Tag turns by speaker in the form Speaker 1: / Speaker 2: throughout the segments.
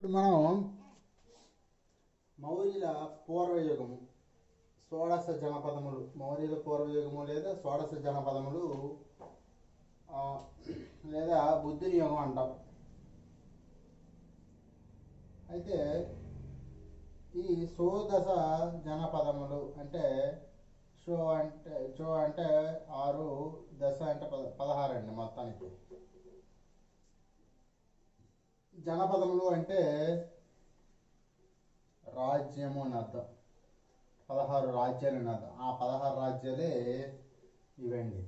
Speaker 1: ఇప్పుడు మనం మౌర్యుల పూర్వయుగము షోడశ జనపదములు మౌర్యుల పూర్వయుగము లేదా షోడశ జనపదములు లేదా బుద్ధుని యుగం అంటాం. అయితే ఈ షోడశ జనపదములు అంటే షో అంటే 6, దశ అంటే 16 అండి. మొత్తానికి జనపదములు అంటే రాజ్యము అని అర్థం. 16 రాజ్యాలు అని అర్థం. ఆ 16 రాజ్యాలే ఇవండి.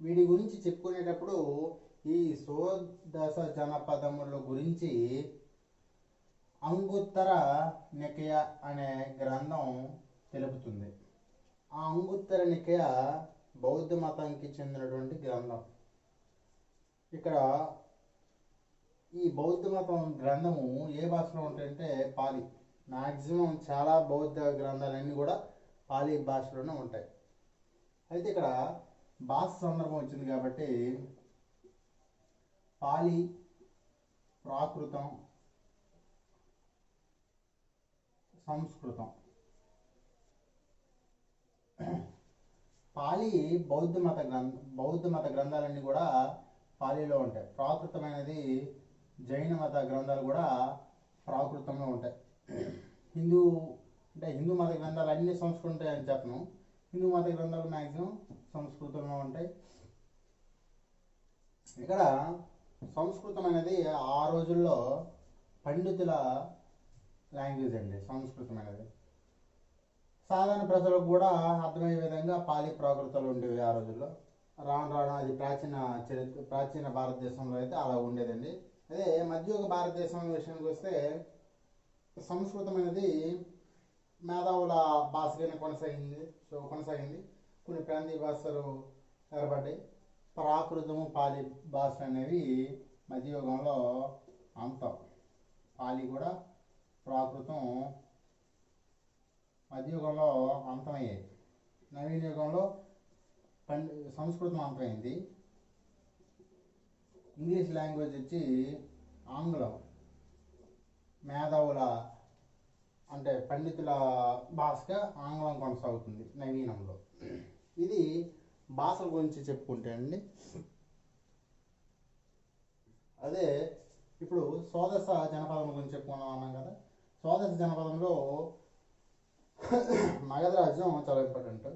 Speaker 1: వీటి గురించి చెప్పుకునేటప్పుడు ఈ షోడశ జనపదముల గురించి అంగుత్తర నికయ అనే గ్రంథం తెలుపుతుంది. ఆ అంగుత్తర నికయ బౌద్ధ మతానికి చెందినటువంటి గ్రంథం. ఇక్కడ ఈ బౌద్ధ మతం గ్రంథము ఏ భాషలో ఉంటాయంటే పాలి. మ్యాక్సిమం చాలా బౌద్ధ గ్రంథాలన్నీ కూడా పాలి భాషలోనే ఉంటాయి. అయితే ఇక్కడ భాష సందర్భం వచ్చింది కాబట్టి పాలి, ప్రాకృతం, సంస్కృతం. పాలి బౌద్ధ మత గ్రంథాలన్నీ కూడా పాలీలో ఉంటాయి. ప్రాకృతమైనది జైన మత గ్రంథాలు కూడా ప్రాకృతంలో ఉంటాయి. హిందూ మత గ్రంథాలు అన్నీ సంస్కృతం ఉంటాయని చెప్పను. హిందూ మత గ్రంథాలు మ్యాక్సిమం సంస్కృతంలో ఉంటాయి. ఇక్కడ సంస్కృతం అనేది ఆ రోజుల్లో పండితుల లాంగ్వేజ్ అండి. సంస్కృతం అనేది సాధారణ ప్రజలకు కూడా అర్థమయ్యే విధంగా పాలి ప్రాకృతాలు ఉండేవి ఆ రోజుల్లో. రాను అది ప్రాచీన భారతదేశంలో అయితే అలా ఉండేదండి. అదే మధ్యయుగ భారతదేశం విషయానికి వస్తే సంస్కృతం అనేది మేధావుల భాషగానే కొనసాగింది. కొన్ని ప్రాంతీయ భాషలు ఏర్పడ్డాయి. ప్రాకృతము, పాలి భాష అనేవి మధ్యయుగంలో అంతం. పాలి కూడా ప్రాకృతం మధ్యయుగంలో అంతమయ్యాయి. నవీన యుగంలో సంస్కృతం అంతమైంది. ఇంగ్లీష్ లాంగ్వేజ్ వచ్చి ఆంగ్లం మేధావుల అంటే పండితుల భాషగా ఆంగ్లం కొనసాగుతుంది నవీనంలో. ఇది భాషల గురించి చెప్పుకుంటే అండి. అదే ఇప్పుడు షోడశ జనపదం గురించి చెప్పుకున్నాం అన్నాం కదా. షోడశ జనపదంలో మగధ రాజ్యం చాలా ఇంపార్టెంట్.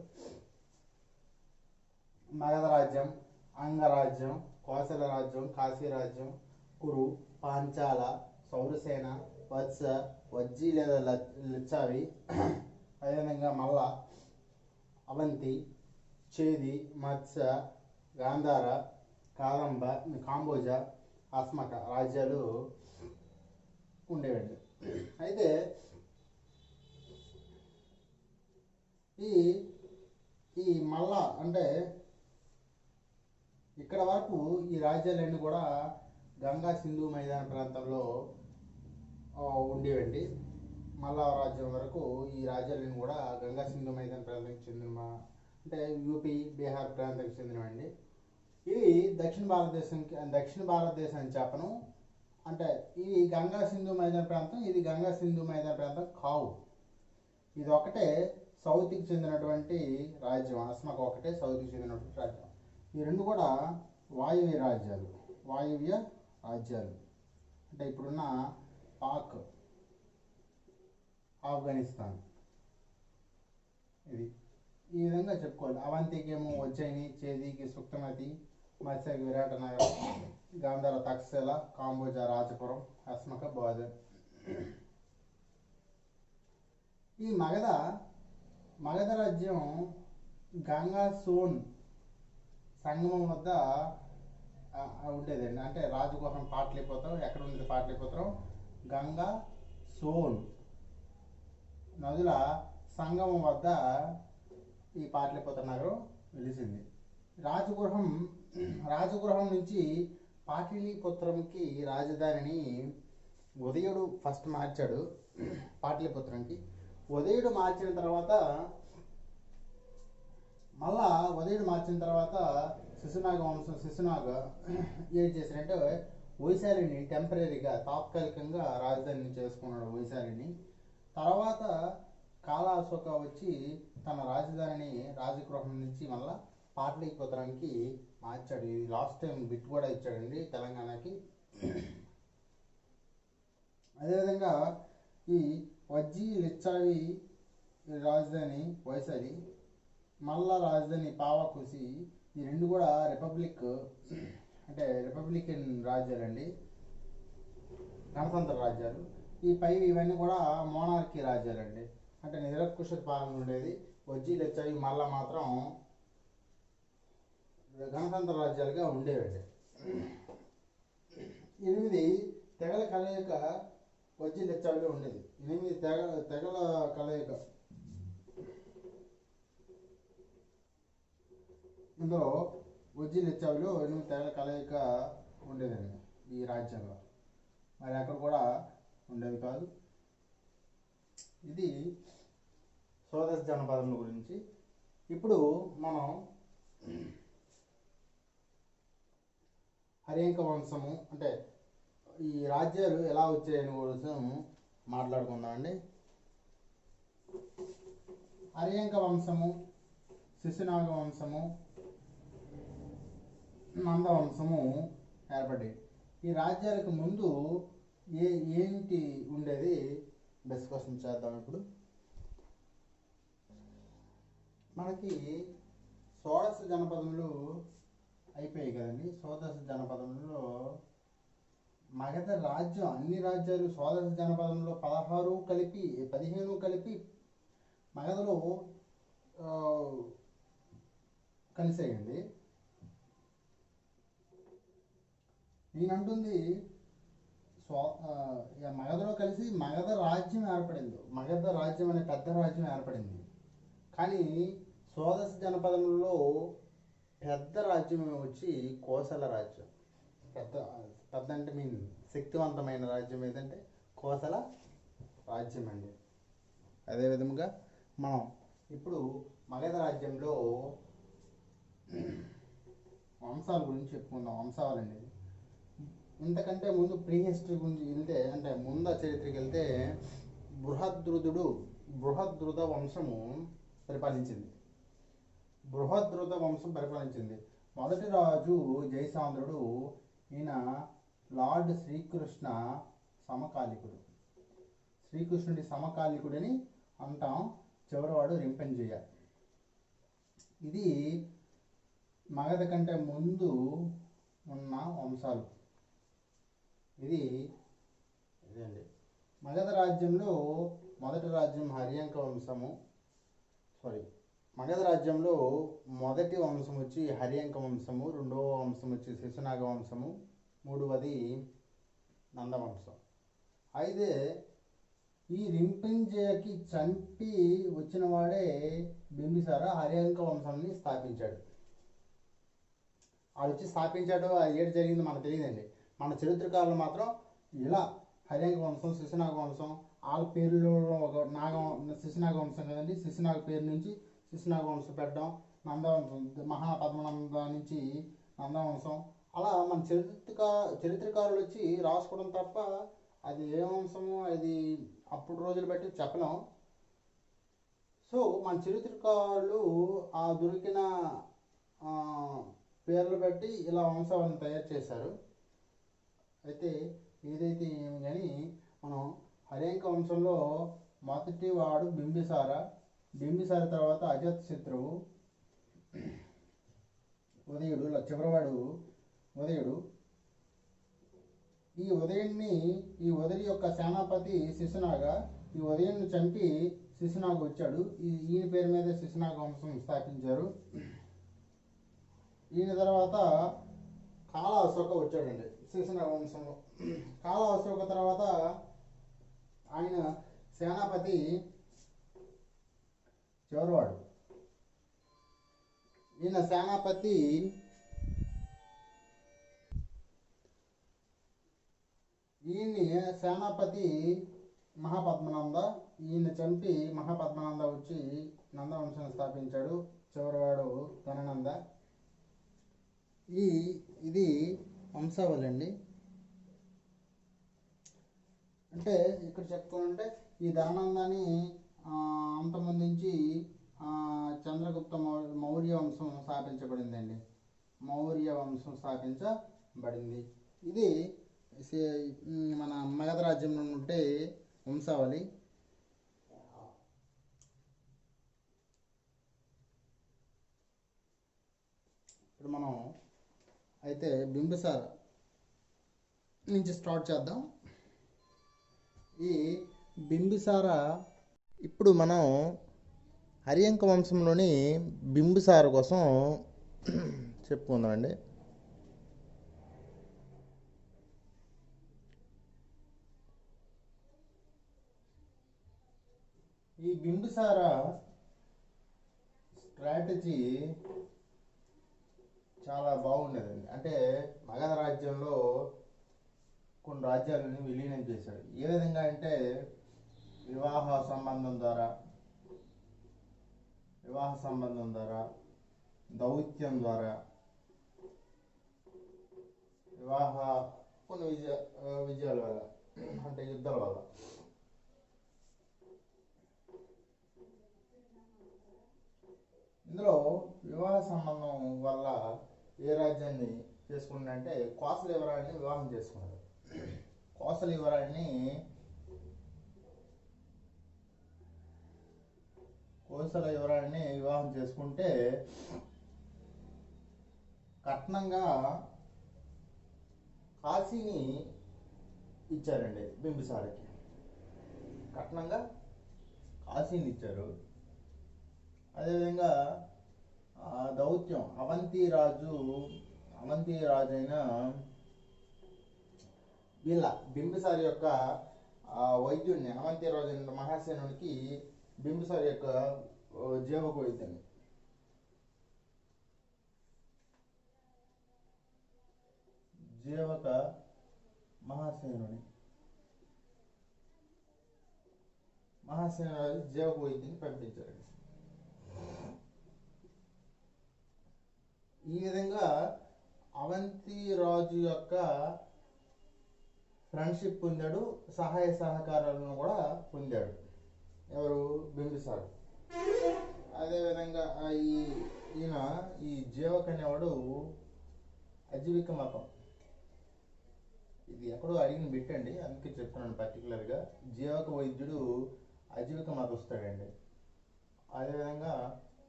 Speaker 1: మగధ రాజ్యం, అంగరాజ్యం, కోసల రాజ్యం, కాశీ రాజ్యం, కురు, పాంచాల, సౌరసేన, వత్స, వజ్జి లేదా లిచ్చావి, అదేవిధంగా మల్ల, అవంతి, చేది, మత్స్య, గాంధార, కాంబోజ, అస్మక రాజ్యాలు ఉండేవండి. అయితే ఈ మల్ల అంటే ఇక్కడ వరకు ఈ రాజ్యాలన్నీ కూడా గంగా సింధు మైదాన ప్రాంతంలో ఉండేవండి. మల్ల రాజ్యం వరకు ఈ రాజ్యాలన్నీ కూడా గంగా సింధు మైదాన ప్రాంతానికి చెందిన అంటే యూపీ, బీహార్ ప్రాంతానికి చెందినవండి. ఇవి దక్షిణ భారతదేశం అని చెప్పను. అంటే ఈ గంగా సింధు మైదాన ప్రాంతం, ఇది గంగా సింధు మైదాన ప్రాంతం కావు. ఇది ఒకటే సౌత్కి చెందినటువంటి రాజ్యం. అస్మక ఒకటే సౌత్కి చెందినటువంటి రాజ్యం. ఈ రెండు కూడా వాయువ్య రాజ్యాలు. అంటే ఇప్పుడున్న పాక్, ఆఫ్ఘనిస్తాన్. ఇది ఈ విధంగా చెప్పుకోవాలి. అవంతికి ఏమో ఉజ్జయిని, చేదికి సుక్తమతి, మత్స్యకి విరాటనగరం, గాంధార తక్షశిల, కాంబోజ రాజపురం, అస్మక బౌద్ధ. ఈ మగధ రాజ్యం గంగా సోన్ సంగమం వద్ద ఉండేదండి. అంటే రాజగుహం పాటలీపుత్రం ఎక్కడ ఉండేది? పాటలీపుత్రం, గంగా సోన్ నదుల సంగమం వద్ద ఈ పాటలీపుత్ర నగరం వెలిసింది. రాజగృహం నుంచి పాటలీపుత్రంకి రాజధానిని ఉదయుడు ఫస్ట్ మార్చాడు. పాటలీపుత్రంకి ఉదయుడు మార్చిన తర్వాత శిశునాగ వంశం ఏం చేశారంటే వైశాలిని టెంపరీగా తాత్కాలికంగా రాజధానిని చేసుకున్నాడు వైశాలిని. తర్వాత కాలా అశోక వచ్చి తన రాజధానిని రాజగృహం నుంచి మళ్ళా పాటలీపుత్రానికి మార్చాడు. ఇది లాస్ట్ టైం బిట్ కూడా ఇచ్చాడండి తెలంగాణకి. అదేవిధంగా ఈ వజ్జీ లిచ్చావి రాజధాని వైశాలి, మళ్ళా రాజధాని పావాకుసి, ఈ రెండు కూడా రిపబ్లికన్ రాజ్యాలండి, గణతంత్ర రాజ్యాలు. ఇవన్నీ కూడా మోనార్కీ రాజ్యాలండి, అంటే నిరకుశ పాలన ఉండేది. వజ్జీ లిచ్చావి మళ్ళా మాత్రం గణతంత్ర రాజ్యాలుగా ఉండేవండి. 8 తెగల కలయిక వజ్జీ లిచ్చావిలో ఉండేది. 8 తెగల కలయిక. ఇందులో వజ్జీ లిచ్చావిలో 8 తెగల కలయిక ఉండేదండి ఈ రాజ్యంలో. మరి అక్కడ కూడా ఉండేది కాదు. ఇది సోదస్ జనపదం గురించి. ఇప్పుడు మనం హర్యంక వంశము అంటే ఈ రాజ్యాలు ఎలా వచ్చాయని కోసం మాట్లాడుకుందామండి. హర్యంక వంశము, శిశునాగ వంశము, నంద వంశము ఏర్పడ్డాయి. ఈ రాజ్యాలకు ముందు ఏంటి ఉండేది డిస్కషన్ చేద్దాం. ఇప్పుడు మనకి షోడశ జనపదములు అయిపోయాయి కదండి. షోడశ జనపదంలో మగధ రాజ్యం, అన్ని రాజ్యాలు షోడశ జనపదంలో 15 కలిపి మగధలో కలిసేయండి. నేనంటుంది మగధలో కలిసి మగధ రాజ్యం ఏర్పడింది. మగధ రాజ్యం అనే పెద్ద రాజ్యం ఏర్పడింది. కానీ షోడశ జనపదంలో పెద్ద రాజ్యం వచ్చి కోసల రాజ్యం. పెద్ద అంటే శక్తివంతమైన రాజ్యం ఏదంటే కోసల రాజ్యం అండి. అదేవిధంగా మనం ఇప్పుడు మగధ రాజ్యంలో వంశాల గురించి చెప్పుకుందాం. వంశాలండి, ఇంతకంటే ముందు ప్రీ హిస్టరీ గురించి వెళ్తే, అంటే ముందు చరిత్రకి వెళ్తే బృహద్రుత వంశము పరిపాలించింది. మొదటి రాజు జయసాంద్రుడు. ఈయన లార్డ్ శ్రీకృష్ణుడి సమకాలికుడని అంటాం. చివరివాడు రింపెంజయ. ఇది మగధ కంటే ముందు ఉన్న వంశాలు. ఇదండి మగధ రాజ్యంలో మొదటి రాజ్యం హర్యంక వంశము. మగధ రాజ్యంలో మొదటి వంశం వచ్చి హర్యంక వంశము, రెండవ వంశం వచ్చి శిశునాగ వంశము, మూడవది నందవంశం. అయితే ఈ రింపెంజయకి చంపి వచ్చిన వాడే బింబిసార హర్యంక వంశాన్ని స్థాపించాడు. అది వచ్చి స్థాపించాడు, అది ఏడు జరిగింది మనకు తెలియదండి. మన చరిత్రకారులు మాత్రం ఇలా హర్యంక వంశం, శిశునాగ వంశం, వాళ్ళ పేర్లో ఒక శిశునాగ వంశం కదండి, శిశునాగ పేరు నుంచి శిశునాగ వంశం పెట్టడం, నందవంశం మహాపద్మనంద నుంచి నందవంశం, అలా మన చరిత్రకారులు వచ్చి రాసుకోవడం తప్ప అది ఏ వంశము అది అప్పుడు రోజులు బట్టి చెప్పలేం. సో మన చరిత్రకారులు ఆ దొరికిన పేర్లు బట్టి ఇలా వంశాలను తయారు చేశారు. అయితే ఏదైతే ఏమి కానీ మనం హర్యంక వంశంలో మొదటి వాడు బింబిసార తర్వాత అజాతశత్రువు, చివరివాడు ఉదయుడు. ఈ ఉదయుడి యొక్క సేనాపతి శిశునాగ. ఈ ఉదయుడిని చంపి శిశునాగ వచ్చాడు. ఈయన పేరు మీద శిశునాగ వంశం స్థాపించారు. ఈయన తర్వాత కాలా అశోక వచ్చాడండి శిశునాగ వంశంలో. కాలా అశోక తర్వాత ఆయన సేనాపతి చివరివాడు. ఈయన సేనాపతి మహాపద్మనంద. ఈయన చంపి మహాపద్మనంద వచ్చి నందవంశాన్ని స్థాపించాడు. చివరివాడు ధననంద. ఇది వంశావళి అండి. అంటే ఇక్కడ చెప్పుకోవాలంటే ఈ ధనానందాన్ని అంతమొందించి చంద్రగుప్త మౌర్య వంశం స్థాపించబడిందండి. మౌర్య వంశం స్థాపించబడింది. ఇది మన మగధ రాజ్యంలో ఉంటే వంశావళి. ఇప్పుడు మనం అయితే బింబిసార నుంచి స్టార్ట్ చేద్దాం. ఈ బింబిసార ఇప్పుడు మనం హరియంక వంశంలోని బింబిసార కోసం చెప్పుకుందామండి. ఈ బింబిసార స్ట్రాటజీ చాలా బాగుండేదండి. అంటే మగధ రాజ్యంలో కొన్ని రాజ్యాలను విలీనం చేశాడు. ఏ విధంగా అంటే వివాహ సంబంధం ద్వారా, దౌత్యం ద్వారా, కొన్ని విజయాల వల్ల, అంటే యుద్ధాల వల్ల. ఇందులో వివాహ సంబంధం వల్ల ఏ రాజ్యాన్ని చేసుకున్నాడంటే కోసల యువరాణిని వివాహం చేసుకున్నాడు. కోసల యువరాణిని వివాహం చేసుకుంటే కట్నంగా కాశీని ఇచ్చారండి. బింబిసారకి కట్నంగా కాశీని ఇచ్చారు. అదేవిధంగా దౌత్యం అవంతి రాజు అయిన వీళ్ళ బింబిసారి యొక్క వైద్యుడిని, అవంతి రాజు అయిన మహాసేనునికి బింబిసారి యొక్క జీవక వైద్యుని జీవక వైద్యుని పంపించారు. ఈ విధంగా అవంతి రాజు యొక్క ఫ్రెండ్షిప్ పొందాడు, సహాయ సహకారాలను కూడా పొందాడు ఎవరు, బింబిసారు. అదేవిధంగా ఈయన ఈ జీవక్ అనేవాడు అజీవిక మతం, ఇది ఎక్కడో అడిగిన బిట్టండి, అందుకే చెప్తున్నాను పర్టికులర్గా. జీవక వైద్యుడు అజీవిక మతస్థుడండి. అదేవిధంగా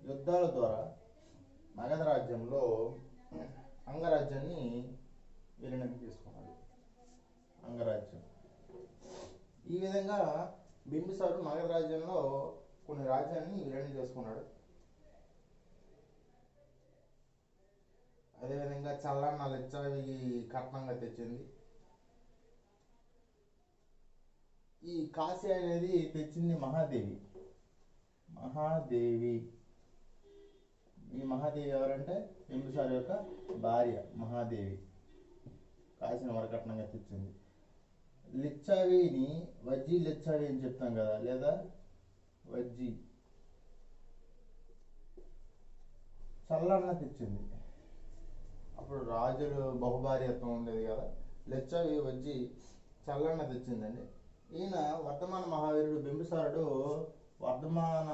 Speaker 1: యుద్ధాల ద్వారా మగధ రాజ్యంలో అంగరాజ్యాన్ని విలీనం చేసుకున్నాడు. అంగరాజ్యం. ఈ విధంగా బింబిసారుడు మగధ రాజ్యంలో కొన్ని రాజ్యాన్ని విలీనం చేసుకున్నాడు. అదేవిధంగా చల్లన్న లిచ్చావి కట్నంగా తెచ్చింది. ఈ కాశీ అనేది తెచ్చింది మహాదేవి. ఈ మహాదేవి ఎవరంటే బింబిసారు యొక్క భార్య మహాదేవి కాశీని వరకట్నంగా తెచ్చింది. లిచ్చావిని వజ్జీ లిచ్చావి అని చెప్తాం కదా, లేదా వజ్జీ చల్లన్న తెచ్చింది. అప్పుడు రాజులు బహుభార్యత్వం ఉండేది కదా, లిచ్చావి వజ్జీ చల్లన్న తెచ్చిందండి. ఈయన వర్ధమాన మహావీరుడు బింబిసారుడు వర్ధమాన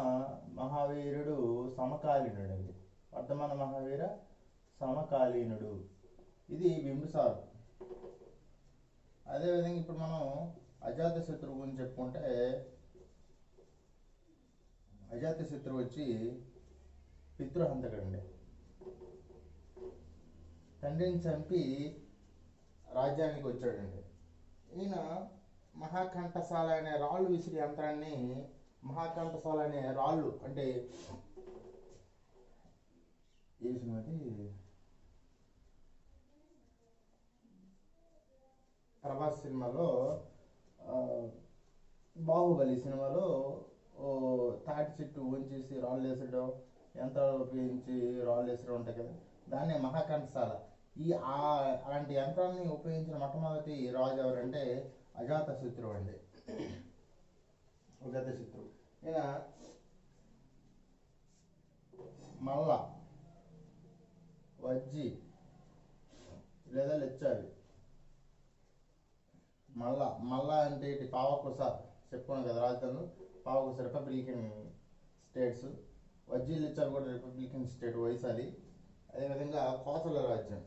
Speaker 1: మహావీరుడు సమకాలీనుడు అండి. వర్ధమాన మహావీర సమకాలీనుడు, ఇది బింబిసారు. అదేవిధంగా ఇప్పుడు మనం అజాతశత్రువు గురించి చెప్పుకుంటే, అజాతశత్రువు వచ్చి పితృహంతకుడండి. తండ్రిని చంపి రాజ్యానికి వచ్చాడండి. ఈయన మహాకంఠశాల అనే రాళ్ళు విసిరి యంత్రాన్ని, మహాకంఠశాల అనే రాళ్ళు అంటే ఏ సినిమాది, ప్రభాస్ సినిమాలో బాహుబలి సినిమాలో తాటి చెట్టు వంచేసి రాళ్ళు వేసడం, యంత్రాలు ఉపయోగించి రాళ్ళు వేసడం ఉంటాయి కదా, దాన్నే మహాకంఠశాల. అలాంటి యంత్రాన్ని ఉపయోగించిన మొట్టమొదటి రాజు ఎవరంటే అజాతశత్రువు అండి. అజాతశత్రువు ఈయన మల్ల, వజ్జి లేదా లిచ్చావి మళ్ళా మళ్ళా అంటే ఇటు పావకుస చెప్పుకున్నాం కదా రాజధానులు. పావకుస రిపబ్లికన్ స్టేట్స్. వజ్జీలిచ్చారు కూడా రిపబ్లికన్ స్టేట్ వైశాలి. అదేవిధంగా కోసల రాజ్యం.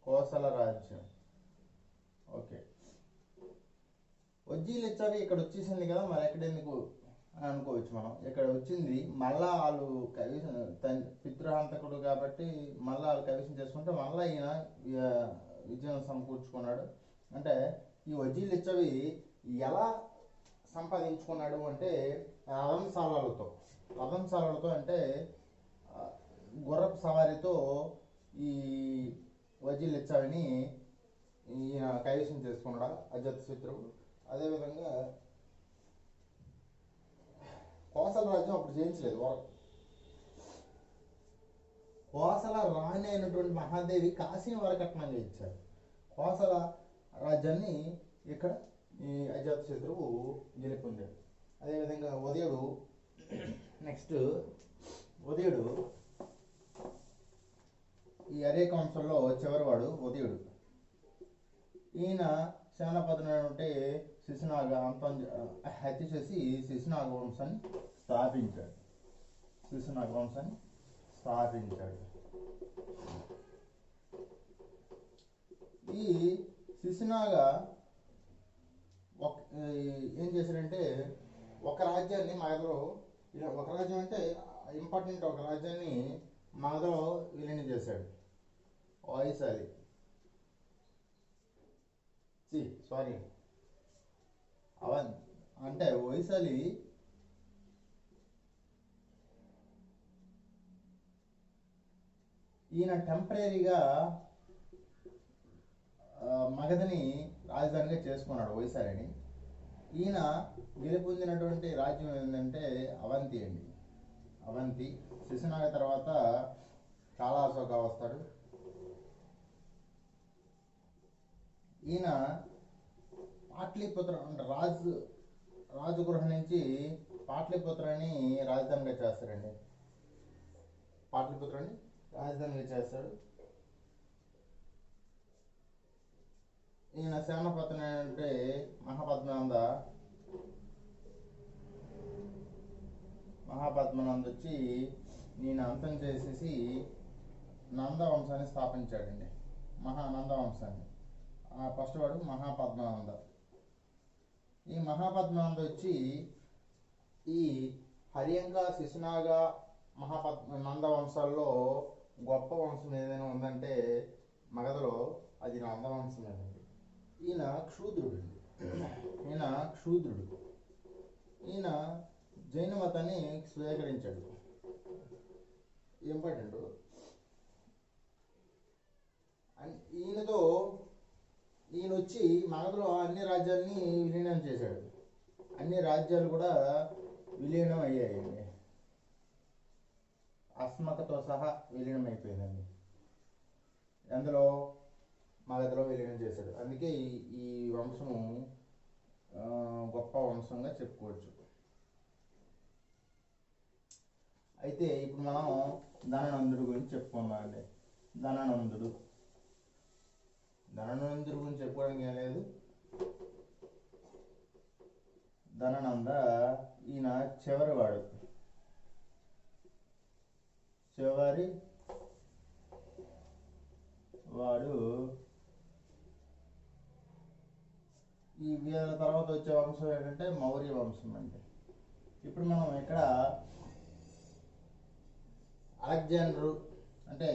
Speaker 1: కోసల రాజ్యం ఓకే. వజ్జీలిచ్చారు ఇక్కడ వచ్చేసింది కదా, మరి ఎక్కడెందుకు అని అనుకోవచ్చు మనం. ఇక్కడ వచ్చింది మళ్ళా వాళ్ళు కవిసం పితృహంతకుడు కాబట్టి మళ్ళా వాళ్ళు కవిసం చేసుకుంటే మళ్ళా ఈయన విజయం సమకూర్చుకున్నాడు. అంటే ఈ వజ్జీలిచ్చవి ఎలా సంపాదించుకున్నాడు అంటే రథంశాలలతో అంటే గుర్రపు సవారితో ఈ వజ్జీలిచ్చవిని ఈయన కైవసం చేసుకున్నాడు అజాతశత్రువు. అదేవిధంగా కోసల రాజ్యం అప్పుడు జయించలేదు. కోసల రాణి అయినటువంటి మహాదేవి కాశీని వరకట్నంగా ఇచ్చారు. కోసల రాజ్యాన్ని ఇక్కడ ఈ అజాతశత్రువు గెలుపొందాడు. అదేవిధంగా ఉదయుడు నెక్స్ట్ ఉదయుడు ఈ అరేక వంశంలో చివరివాడు ఉదయుడు. ఈయన సేనాపతినైనటువంటి శిశునాగ హత్య చేసి శిశునాగ వంశాన్ని స్థాపించాడు. ఈ శిశునాగ ఏం చేశాడంటే ఒక రాజ్యాన్ని మగధలో, ఒక రాజ్యం అంటే ఇంపార్టెంట్, ఒక రాజ్యాన్ని మగధలో విలీనం చేశాడు. వైశాలి అవన్ అంటే వైశాలి ఈయన టెంపరీగా మగధని రాజధానిగా చేసుకున్నాడు వైశాలిని. ఈయన గెలుపొందినటువంటి రాజ్యం ఏంటంటే అవంతి అండి. అవంతి. శిశునాగ తర్వాత కాలాశోక వస్తాడు. ఈయన పాట్లీపుత్ర అంటే రాజగృహ నుంచి పాట్లీపుత్రాన్ని రాజధానిగా చేస్తాడండి. పాట్లీపుత్రాన్ని రాజధానిగా చేస్తాడు. ఈయన సేనాపతి అంటే మహాపద్మనంద వచ్చి ఈయన అంతం చేసేసి నంద వంశాన్ని స్థాపించాడండి. మహానంద వంశాన్ని. ఫస్ట్ వాడు మహాపద్మనంద. ఈ మహాపద్మనంద వచ్చి ఈ హరియంగా శిశునాగ నంద వంశాల్లో గొప్ప వంశం ఏదైనా ఉందంటే మగధలో అది నందవంశమేనండి. ఈయన క్షూద్రుడు. ఈయన జైన మతాన్ని స్వీకరించాడు. ఇంపార్టెంట్. ఈయన వచ్చి మగధలో అన్ని రాజ్యాలని విలీనం చేశాడు. అన్ని రాజ్యాలు కూడా విలీనం అయ్యాయండి. అస్మకతో సహా విలీనం అయిపోయిందండి. అందులో మగధలో విలీనం చేశాడు. అందుకే ఈ వంశము గొప్ప వంశంగా చెప్పుకోవచ్చు. అయితే ఇప్పుడు మనం ధననందుడు గురించి చెప్పుకున్నాం అండి. ధననందుడు గురించి చెప్పుకోవడానికి ఏం లేదు. ధననంద ఈయన చివరి వాడు ఈ వీళ్ళ తర్వాత వచ్చే వంశం ఏంటంటే మౌర్య వంశం అండి. ఇప్పుడు మనం ఇక్కడ అలెగ్జాండర్ అంటే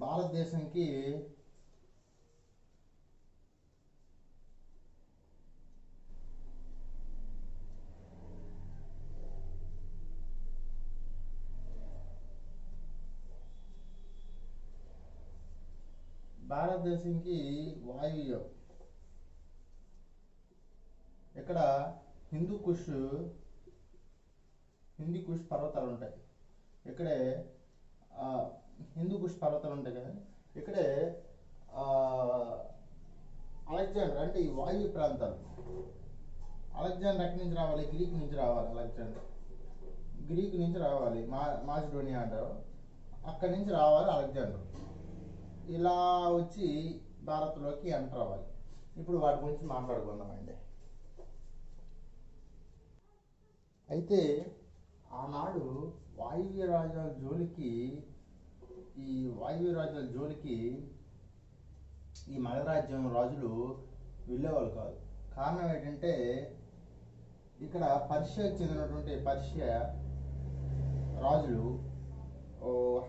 Speaker 1: భారతదేశంకి వాయువ్యం ఇక్కడ హిందూ కుష్ పర్వతాలు ఉంటాయి. ఇక్కడే హిందూ కుష్ పర్వతాలు ఉంటాయి కదా, ఇక్కడే అలెగ్జాండర్ అంటే ఈ వాయువ్య ప్రాంతాలు. అలెగ్జాండర్ ఎక్కడి నుంచి రావాలి? గ్రీక్ నుంచి రావాలి. గ్రీక్ నుంచి రావాలి. మాసిడోనియా అంటారు. అక్కడి నుంచి రావాలి అలెగ్జాండర్. ఇలా వచ్చి భారత్లోకి ఎంటర్ అవ్వాలి. ఇప్పుడు వాటి గురించి మాట్లాడుకుందామండి. అయితే ఆనాడు వాయువ్య రాజ్యాల జోలికి ఈ వాయువ్య రాజ్యాల జోలికి ఈ మగధరాజ్యం రాజులు వెళ్ళేవాళ్ళు కాదు. కారణం ఏంటంటే ఇక్కడ పర్షియాకి చెందినటువంటి పర్షియా రాజులు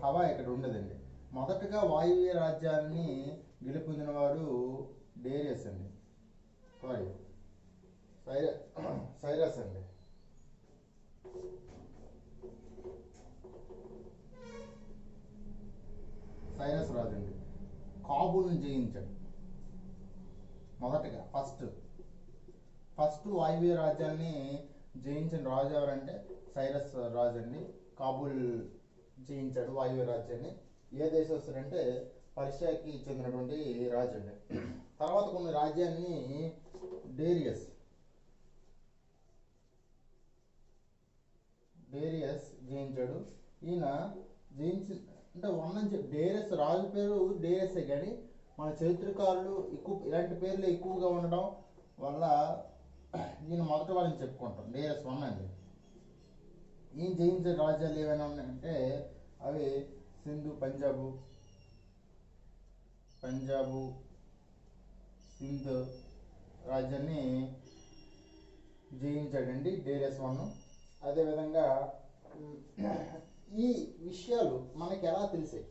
Speaker 1: హవా ఇక్కడ ఉండదండి. మొదటగా వాయువ్య రాజ్యాన్ని గెలుపొందిన వాడు డేరియస్ అండి, సారీ సైరస్ అండి. సైరస్ రాజు అండి కాబూల్ని జయించాడు మొదటగా. ఫస్ట్ వాయువ్య రాజ్యాన్ని జయించిన రాజు ఎవరంటే సైరస్ రాజు అండి. కాబూల్ జయించాడు వాయువ్య రాజ్యాన్ని. ఏ దేశస్తుడంటే పర్షియాకి చెందినటువంటి రాజు అండి. తర్వాత కొన్ని రాజ్యాన్ని డేరియస్ జయించాడు. ఈయన జయించి అంటే డేరియస్ రాజు పేరు డేరియసే, కానీ మన చరిత్రకారులు ఇలాంటి పేర్లు ఎక్కువగా ఉండడం వల్ల ఈయన మొదటి వాళ్ళని చెప్పుకుంటాం. డేరియస్ 1 అండి. ఈయన జయించే రాజ్యాలు ఏమైనా ఉన్నాయంటే అవి సింధు, పంజాబు, సింధ్ రాజ్యాన్ని జయించాడండి డేరియస్ 1. అదేవిధంగా ఈ విషయాలు మనకి ఎలా తెలిసాయి?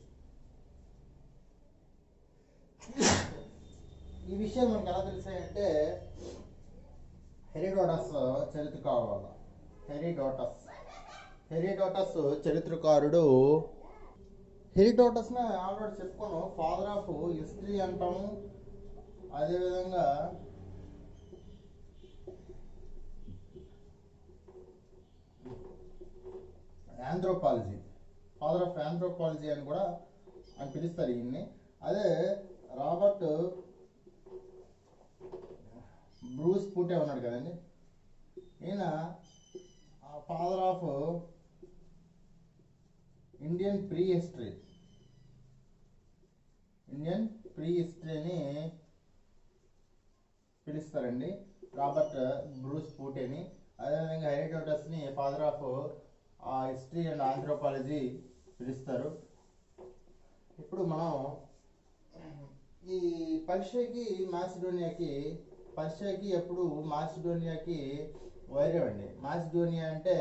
Speaker 1: ఈ విషయాలు మనకు ఎలా తెలిసాయంటే హెరోడోటస్ చరిత్రకారుడు వల్ల. హెరోడోటస్ చరిత్రకారుడు. హెరోడోటస్ని ఆల్రెడీ చెప్పుకోను, ఫాదర్ ఆఫ్ హిస్టరీ అంటాము. అదేవిధంగా ఆంథ్రోపాలజీ, ఫాదర్ ఆఫ్ ఆంథ్రోపాలజీ అని కూడా అని పిలుస్తారు ఈయన్ని. అదే రాబర్ట్ బ్రూస్ పూటే ఉన్నాడు కదండి, ఈయన father of Indian pre history అని పిలుస్తారండి, రాబర్ట్ బ్రూస్ పూటేని. అదేవిధంగా హెరోడోటస్ని father of history and anthropology పిలుస్తారు. ఇప్పుడు మనం ఈ పర్షియాకి ఎప్పుడు మాసిడోనియాకి వైరం అండి. మాసిడోనియా అంటే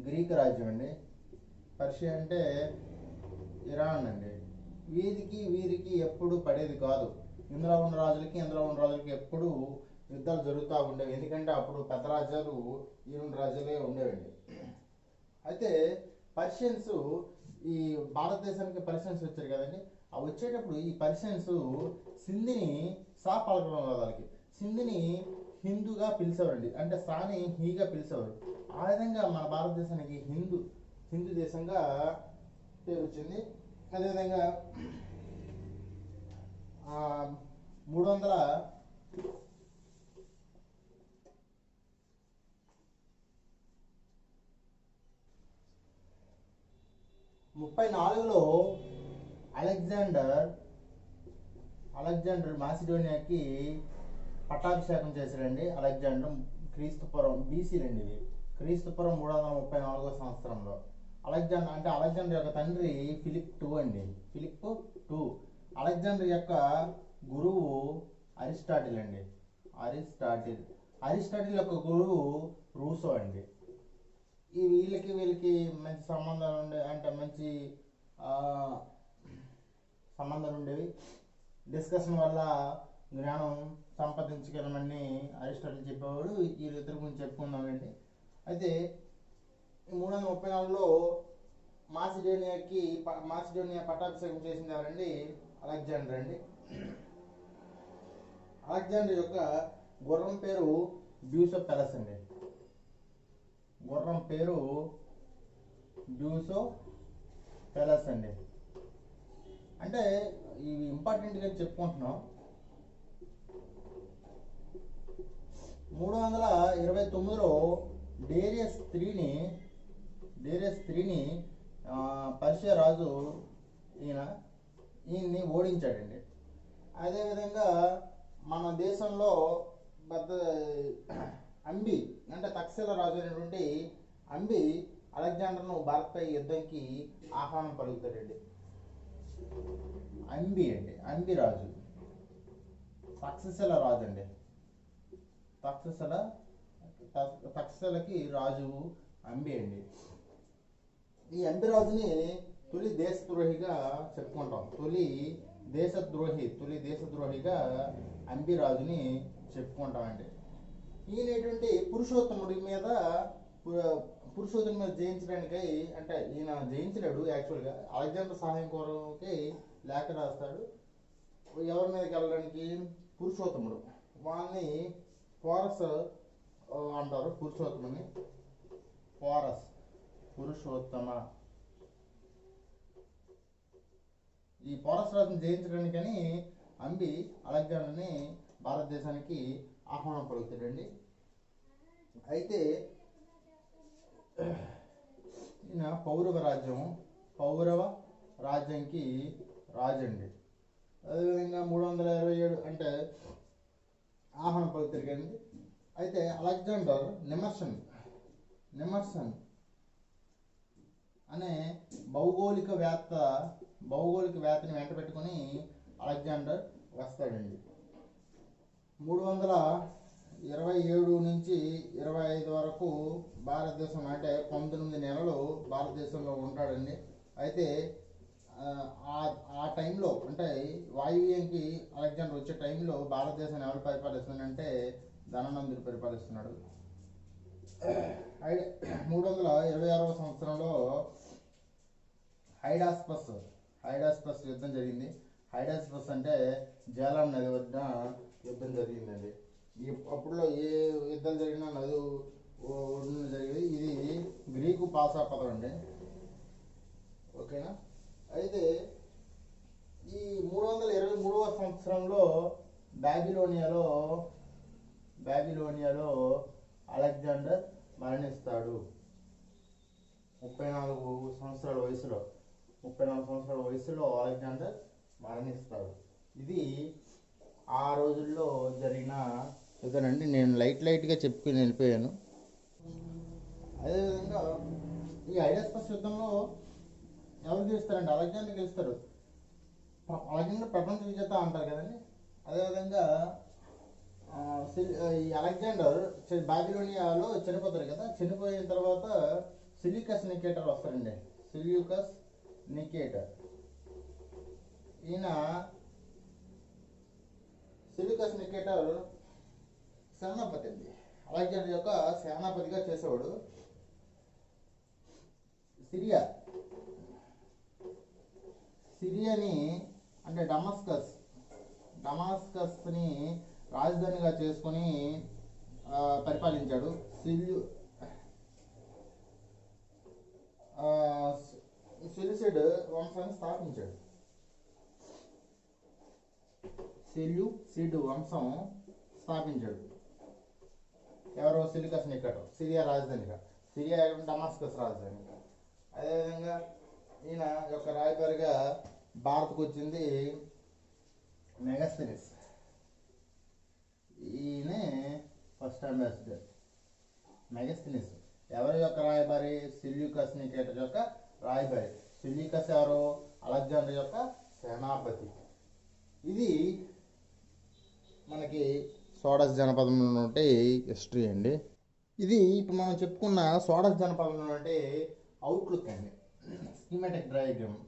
Speaker 1: గ్రీక్ రాజ్యం అండి, పర్షియా అంటే ఇరాన్ అండి. వీరికి ఎప్పుడు పడేది కాదు. ఇందులో ఉన్న రాజులకి ఎప్పుడు యుద్ధాలు జరుగుతూ ఉండేవి. ఎందుకంటే అప్పుడు పెద్ద రాజ్యాలు ఈ 2 రాజ్యాలే ఉండేవండి. అయితే పర్షియన్స్ ఈ భారతదేశానికి పర్షియన్స్ వచ్చారు కదండి. ఆ వచ్చేటప్పుడు ఈ పర్షియన్స్ సింధిని సా పలకడం వాళ్ళకి సింధిని హిందూగా పిలిచేవారండి, అంటే సాని హీగా పిలిచేవారు. ఆ విధంగా మన భారతదేశానికి హిందూ దేశంగా పేరు వచ్చింది. అదేవిధంగా 334లో అలెగ్జాండర్ మాసిడోనియాకి పట్టాభిషేకం చేశాడండి. అలెగ్జాండర్ క్రీస్తుపురం బీసీలండి ఇవి, క్రీస్తుపురం 334వ సంవత్సరంలో. అలెగ్జాండర్ యొక్క తండ్రి ఫిలిప్ II. అలెగ్జాండర్ యొక్క గురువు అరిస్టాటిల్ అండి. అరిస్టాటిల్ యొక్క గురువు రూసో అండి. వీళ్ళకి మంచి సంబంధాలు మంచి సంబంధాలు ఉండేవి. డిస్కషన్ వల్ల జ్ఞానం సంపాదించగలమని అరిస్టాటిల్ చెప్పేవాడు. వీళ్ళిద్దరి గురించి చెప్పుకుందామండి. అయితే 334లో మాసిడోనియా పట్టాభిషేకం చేసింది ఎవరండి? అలెగ్జాండర్ అండి. అలెగ్జాండర్ యొక్క గుర్రం పేరు బ్యూసోపెలస్ అండి. అంటే ఇవి ఇంపార్టెంట్గా చెప్పుకుంటున్నాం. 329లో డేరియస్ 3ని పర్షియా రాజు ఈయన్ని ఓడించాడండి. అదేవిధంగా మన దేశంలో పెద్ద అంబి అంటే తక్షశిల రాజు అయినటువంటి అంబి అలెగ్జాండర్ను భారత్పై యుద్ధంకి ఆహ్వానం పలుకుతాడండి. అంబి రాజు తక్షశిల రాజు అండి. తక్షశిలకి రాజు అంబి అండి. ఈ అంబి రాజుని తొలి దేశద్రోహిగా చెప్పుకుంటాం. తొలి దేశద్రోహిగా అంబి రాజుని చెప్పుకుంటామండి. ఈయనటువంటి పురుషోత్తముడి మీద జయించడానికై, అంటే ఈయన జయించలేడు, యాక్చువల్గా అలెగ్జాండర్ సహాయం కోరకి లేఖ రాస్తాడు. ఎవరి మీదకి వెళ్ళడానికి? పురుషోత్తముడు. వాళ్ళని పోరస్ అంటారు. పురుషోత్తమ. ఈ పోరస్ రాజుని జయించడానికని అంబి అలెగ్జాండర్ని భారతదేశానికి ఆహ్వానం పలుకుతాడండి. అయితే ఈయన పౌరవ రాజ్యంకి రాజండి. అదేవిధంగా 327 అంటే ఆహ్వానం పలుకుతాడు కదండి. అయితే అలెగ్జాండర్ నిమర్సన్ అనే భౌగోళికవేత్తని వెంట పెట్టుకుని అలెగ్జాండర్ వస్తాడండి. 327 నుంచి 25 వరకు భారతదేశం, అంటే 19 నెలలు భారతదేశంలో ఉంటాడండి. అయితే ఆ టైంలో, అంటే వాయువ్యంకి అలెగ్జాండర్ వచ్చే టైంలో భారతదేశాన్ని ఎవరు పరిపాలిస్తున్నాడంటే ధనానందుడు పరిపాలిస్తున్నాడు. 326వ సంవత్సరంలో హైడాస్పస్ యుద్ధం జరిగింది. హైడాస్పస్ అంటే జేలాం నది వద్ద యుద్ధం జరిగిందండి. అప్పుడులో ఏ యుద్ధం జరిగినా నది ఒడ్డున జరిగేది. ఇది గ్రీకు భాషా పదం అండి. ఓకేనా? అయితే ఈ 323వ సంవత్సరంలో బాబిలోనియాలో అలెగ్జాండర్ మరణిస్తాడు. 34 సంవత్సరాల వయసులో అలెగ్జాండర్ మరణిస్తాడు. ఇది ఆ రోజుల్లో జరిగిన యుద్ధనండి. నేను లైట్గా చెప్పుకుని వెళ్ళిపోయాను. అదేవిధంగా ఈ హైడాస్పస్ యుద్ధంలో ఎవరు గెలుస్తారండి? అలెగ్జాండర్ గెలుస్తారు. అలెగ్జాండర్ ప్రపంచ విజేత అంటారు కదండి. అదేవిధంగా ఈ అలెగ్జాండర్ బాబిలోనియాలో చనిపోతారు కదా. చనిపోయిన తర్వాత సెల్యూకస్ నికేటర్ వస్తారండి. ఈయన సెల్యూకస్ నికేటర్ సేనాపతి అండి. అలెగ్జాండర్ యొక్క సేనాపతిగా చేసేవాడు. సిరియాని అంటే డమాస్కస్ని రాజధానిగా చేసుకొని పరిపాలించాడు. సెల్యూసిడ్ వంశాన్ని స్థాపించాడు. వంశం స్థాపించాడు. ఎవరో? Seleucus Nicator. సిరియా రాజధానిగా, డమాస్కస్ రాజధానిగా. అదేవిధంగా ఈయన యొక్క రాయబారిగా భారత్కు వచ్చింది మెగస్తనీస్. ఈయనే ఫస్ట్ అంబాసిడర్. మెగస్తనీస్ ఎవరి యొక్క రాయబారి? సెల్యూకస్ నికేటర్ యొక్క రాయబారి. సెల్యూకస్ ఎవరు? అలెగ్జాండర్ యొక్క సేనాపతి. ఇది మనకి సోడస్ జనపదంలో ఉంటే హిస్టరీ అండి. ఇది ఇప్పుడు మనం చెప్పుకున్న సోడస్ జనపదంలో ఉంటే అవుట్లుక్ అండి, స్కీమాటిక్ డయాగ్రామ్.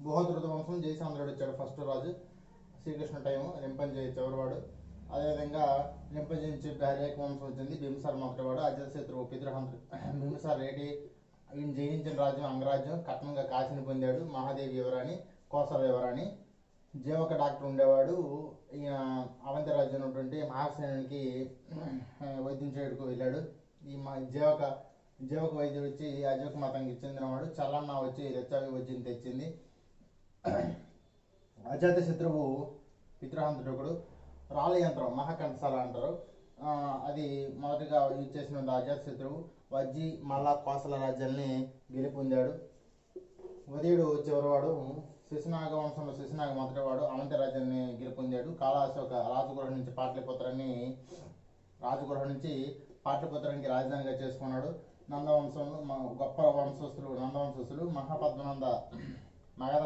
Speaker 1: బృహద్రథ వంశం జయసాంద్రుడు వచ్చాడు, ఫస్ట్ రాజు. శ్రీకృష్ణ టైం రింపంజయ చివరివాడు. అదేవిధంగా రింపంజయించి భార్యక వంశం వచ్చింది. బింబిసార్ మొదటివాడు. అజాతశత్రువు బింబిసార్ ఈయన జయించిన రాజ్యం అంగరాజ్యం. కట్నంగా కాశీని పొందాడు. మహాదేవి యువరాణి, కోసల యువరాణి. జీవక డాక్టర్ ఉండేవాడు. ఈయన అవంతి రాజ్యం ఉన్నటువంటి మహాసేనునికి వైద్యం చేయడానికి వెళ్ళాడు. ఈ జీవక వైద్యుడు వచ్చి అజోక మతానికి చెందినవాడు. చల్లన్న వచ్చి రచ్చావి వైద్యం తెచ్చింది. అజాతశత్రువు పితృహంతుడు. రాళ్ళ యంత్రం మహాకంఠశాల అంటారు. అది మొదటిగా యూజ్ చేసిన అజాతశత్రువు. కోసల రాజ్యాల్ని గెలుపొందాడు. ఉదయుడు చివరివాడు శిశునాగ వంశంలో శిశునాగ మొదటివాడు అవంతి రాజ్యాన్ని గెలుపొందాడు. కాళాశోక రాజగృహ నుంచి పాటలిపుత్రానికి రాజధానిగా చేసుకున్నాడు. నందవంశంలో గొప్ప నందవంశస్థులు మహాపద్మనంద మగధ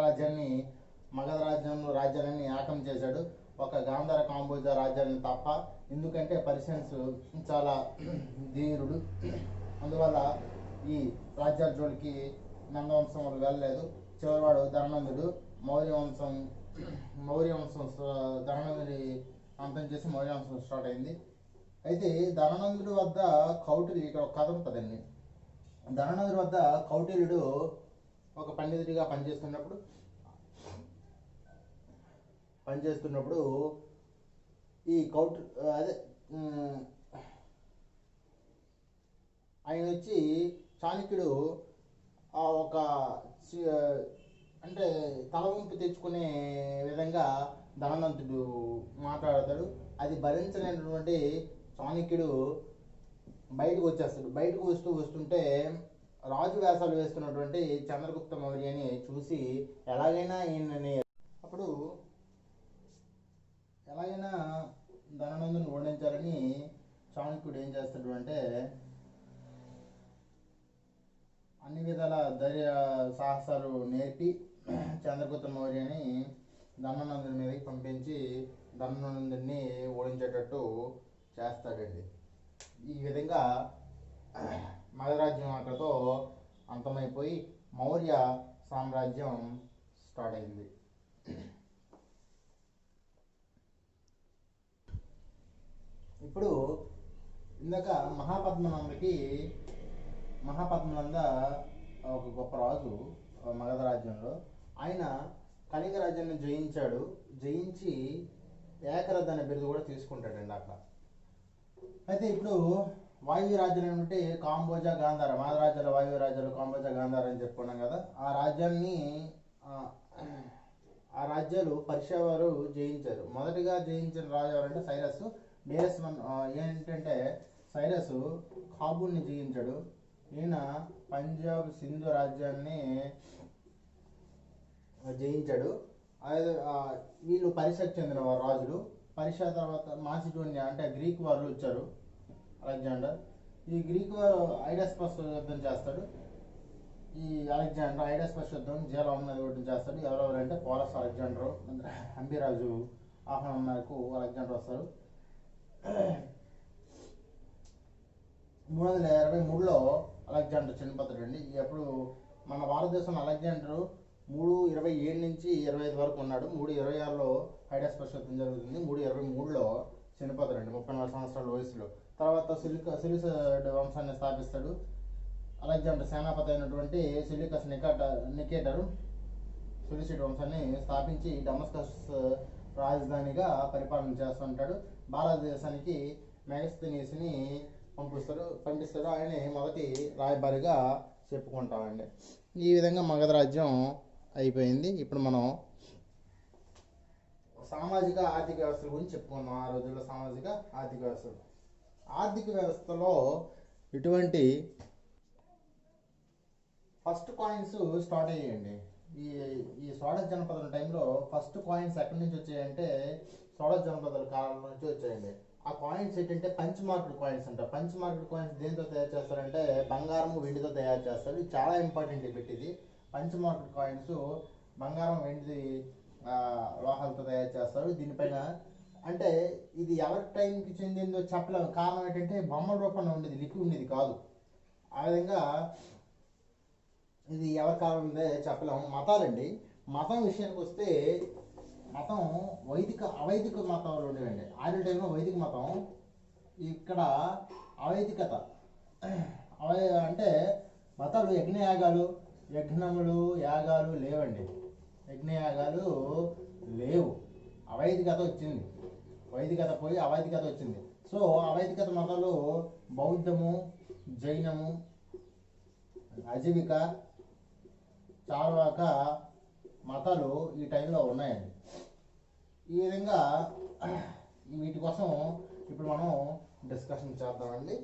Speaker 1: రాజ్యాన్ని ఆకం చేశాడు. ఒక గాంధార కాంబోజ రాజ్యాన్ని తప్ప. ఎందుకంటే పర్షియన్స్ చాలా ధీరుడు, అందువల్ల ఈ రాజ్యాల జోలికి నందవంశం వాళ్ళు వెళ్ళలేదు. చివరివాడు ధననందుడు మౌర్య వంశం ధననందుడి అంతం చేసి మౌర్య వంశం స్టార్ట్ అయింది. అయితే ధననందుడి వద్ద కౌటిల్యుడు, ఇక్కడ ఒక కథ ఉంటుందండి. ధననందుడి వద్ద కౌటిల్యుడు ఒక పండితుడిగా పనిచేస్తున్నప్పుడు ఈ ఆయన వచ్చి చాణక్యుడు ఒక అంటే తలవంపు తెచ్చుకునే విధంగా ధనవంతుడు మాట్లాడతాడు. అది భరించలేనటువంటి చాణక్యుడు బయటకు వస్తుంటే రాజు వేషాలు వేస్తున్నటువంటి చంద్రగుప్త మౌర్యని చూసి ఎలాగైనా ధననందుని ఓడించాలని చాణక్యుడు ఏం చేస్తాడు అంటే అన్ని విధాల ధైర్య సాహసాలు నేర్పి చంద్రగుప్త మౌర్యని ధననందుని మీదకి పంపించి ధననందుని ఓడించేటట్టు చేస్తాడండి. ఈ విధంగా మగధరాజ్యం అక్కడితో అంతమైపోయి మౌర్య సామ్రాజ్యం స్టార్ట్ అయింది. ఇప్పుడు ఇందాక మహాపద్మనంద ఒక గొప్ప రాజు మగధ రాజ్యంలో. ఆయన కళింగ రాజ్యాన్ని జయించి ఏకరథ అనే బిరుదు కూడా తీసుకుంటాడండి అక్కడ. అయితే ఇప్పుడు వాయువ్య రాజ్యాలు ఏమంటే కాంబోజ గాంధార, మగధ రాజ్యాలు వాయువ్య రాజ్యాలు కాంబోజ గాంధార అని చెప్పుకున్నాం కదా. ఆ రాజ్యాలు పర్షియా వారు జయించారు. మొదటిగా జయించిన రాజు ఎవరంటే సైరస్. ఏంటంటే సైరస్ కాబూల్ని జయించాడు. ఈయన పంజాబ్ సింధు రాజ్యాన్ని జయించాడు. వీళ్ళు పరిషకు చెందిన రాజులు. పరిషా తర్వాత మాసిడోనియా అంటే గ్రీక్ వారు వచ్చారు. అలెగ్జాండర్ ఈ గ్రీక్ వారు ఐడస్పస్ యుద్ధం చేస్తాడు. ఈ అలెగ్జాండర్ ఐడస్పస్ యుద్ధం జీలం మీద యుద్ధం చేస్తాడు. ఎవరెవరంటే పోరస్ అలెగ్జాండర్, హంబిరాజు ఆహ్వానం మేరకు అలెగ్జాండర్ వస్తారు. 323లో అలెగ్జాండర్ చనిపోతాడండి. అప్పుడు మన భారతదేశంలో అలెగ్జాండర్ 327 నుంచి 25 వరకు ఉన్నాడు. 326లో హైడస్పస్ యుద్ధం జరుగుతుంది. 323లో చనిపోతాడండి 34 సంవత్సరాల వయసులో. తర్వాత సెల్యూసిడ్ వంశాన్ని స్థాపిస్తాడు. అలెగ్జాండర్ సేనాపతి అయినటువంటి సెల్యూకస్ నికేటర్ సెల్యూసిడ్ వంశాన్ని స్థాపించి డమస్కస్ రాజధానిగా పరిపాలన చేస్తుంటాడు. భారతదేశానికి మెగస్తనీస్ని పంపిస్తాడు. ఆయన మొదటి రాయబారిగా చెప్పుకుంటామండి. ఈ విధంగా మగధ రాజ్యం అయిపోయింది. ఇప్పుడు మనం సామాజిక ఆర్థిక వ్యవస్థల గురించి చెప్పుకున్నాం. ఆ రోజుల్లో సామాజిక ఆర్థిక వ్యవస్థలో ఇటువంటి ఫస్ట్ కాయిన్స్ స్టార్ట్ అయ్యాయండి. ఈ షోడశ జనపదాల టైంలో ఫస్ట్ కాయిన్స్ ఎక్కడి నుంచి వచ్చాయంటే షోడశ జనపదాల కాలం నుంచి వచ్చాయండి. ఆ కాయిన్స్ ఏంటంటే పంచ్ మార్కెట్ కాయిన్స్ అంట. పంచ్ మార్కెట్ కాయిన్స్ దేంతో తయారు చేస్తారంటే బంగారం వెండితో తయారు చేస్తారు. ఇది చాలా ఇంపార్టెంట్ ఇది. పంచ్ మార్కెట్ కాయిన్స్ బంగారం వెండి లోహాలతో తయారు చేస్తారు. దీనిపైన అంటే ఇది ఎవరి టైంకి చెందిందో చెప్పలేము. కారణం ఏంటంటే బొమ్మల రూపంలో ఉండేది, లిపి ఉండేది కాదు. ఆ విధంగా ఇది ఎవరి కాలం ఉందే చెప్పలేము. మతాలండి, మతం విషయానికి వస్తే మతం అవైదిక మతాలు ఉండేవండి. ఆర్య టైంలో వైదిక మతం, ఇక్కడ అవైదికత. అంటే మతాలు యజ్ఞములు యాగాలు లేవండి. యజ్ఞయాగాలు లేవు. అవైదికత వచ్చింది. వైదికత పోయి అవైదికత వచ్చింది. సో అవైదికత మతాలు బౌద్ధము, జైనము, అజీవిక, చార్వాక మతాలు ఈ టైంలో ఉన్నాయండి. ఈ విధంగా వీటి కోసం ఇప్పుడు మనం డిస్కషన్ చేద్దామండి.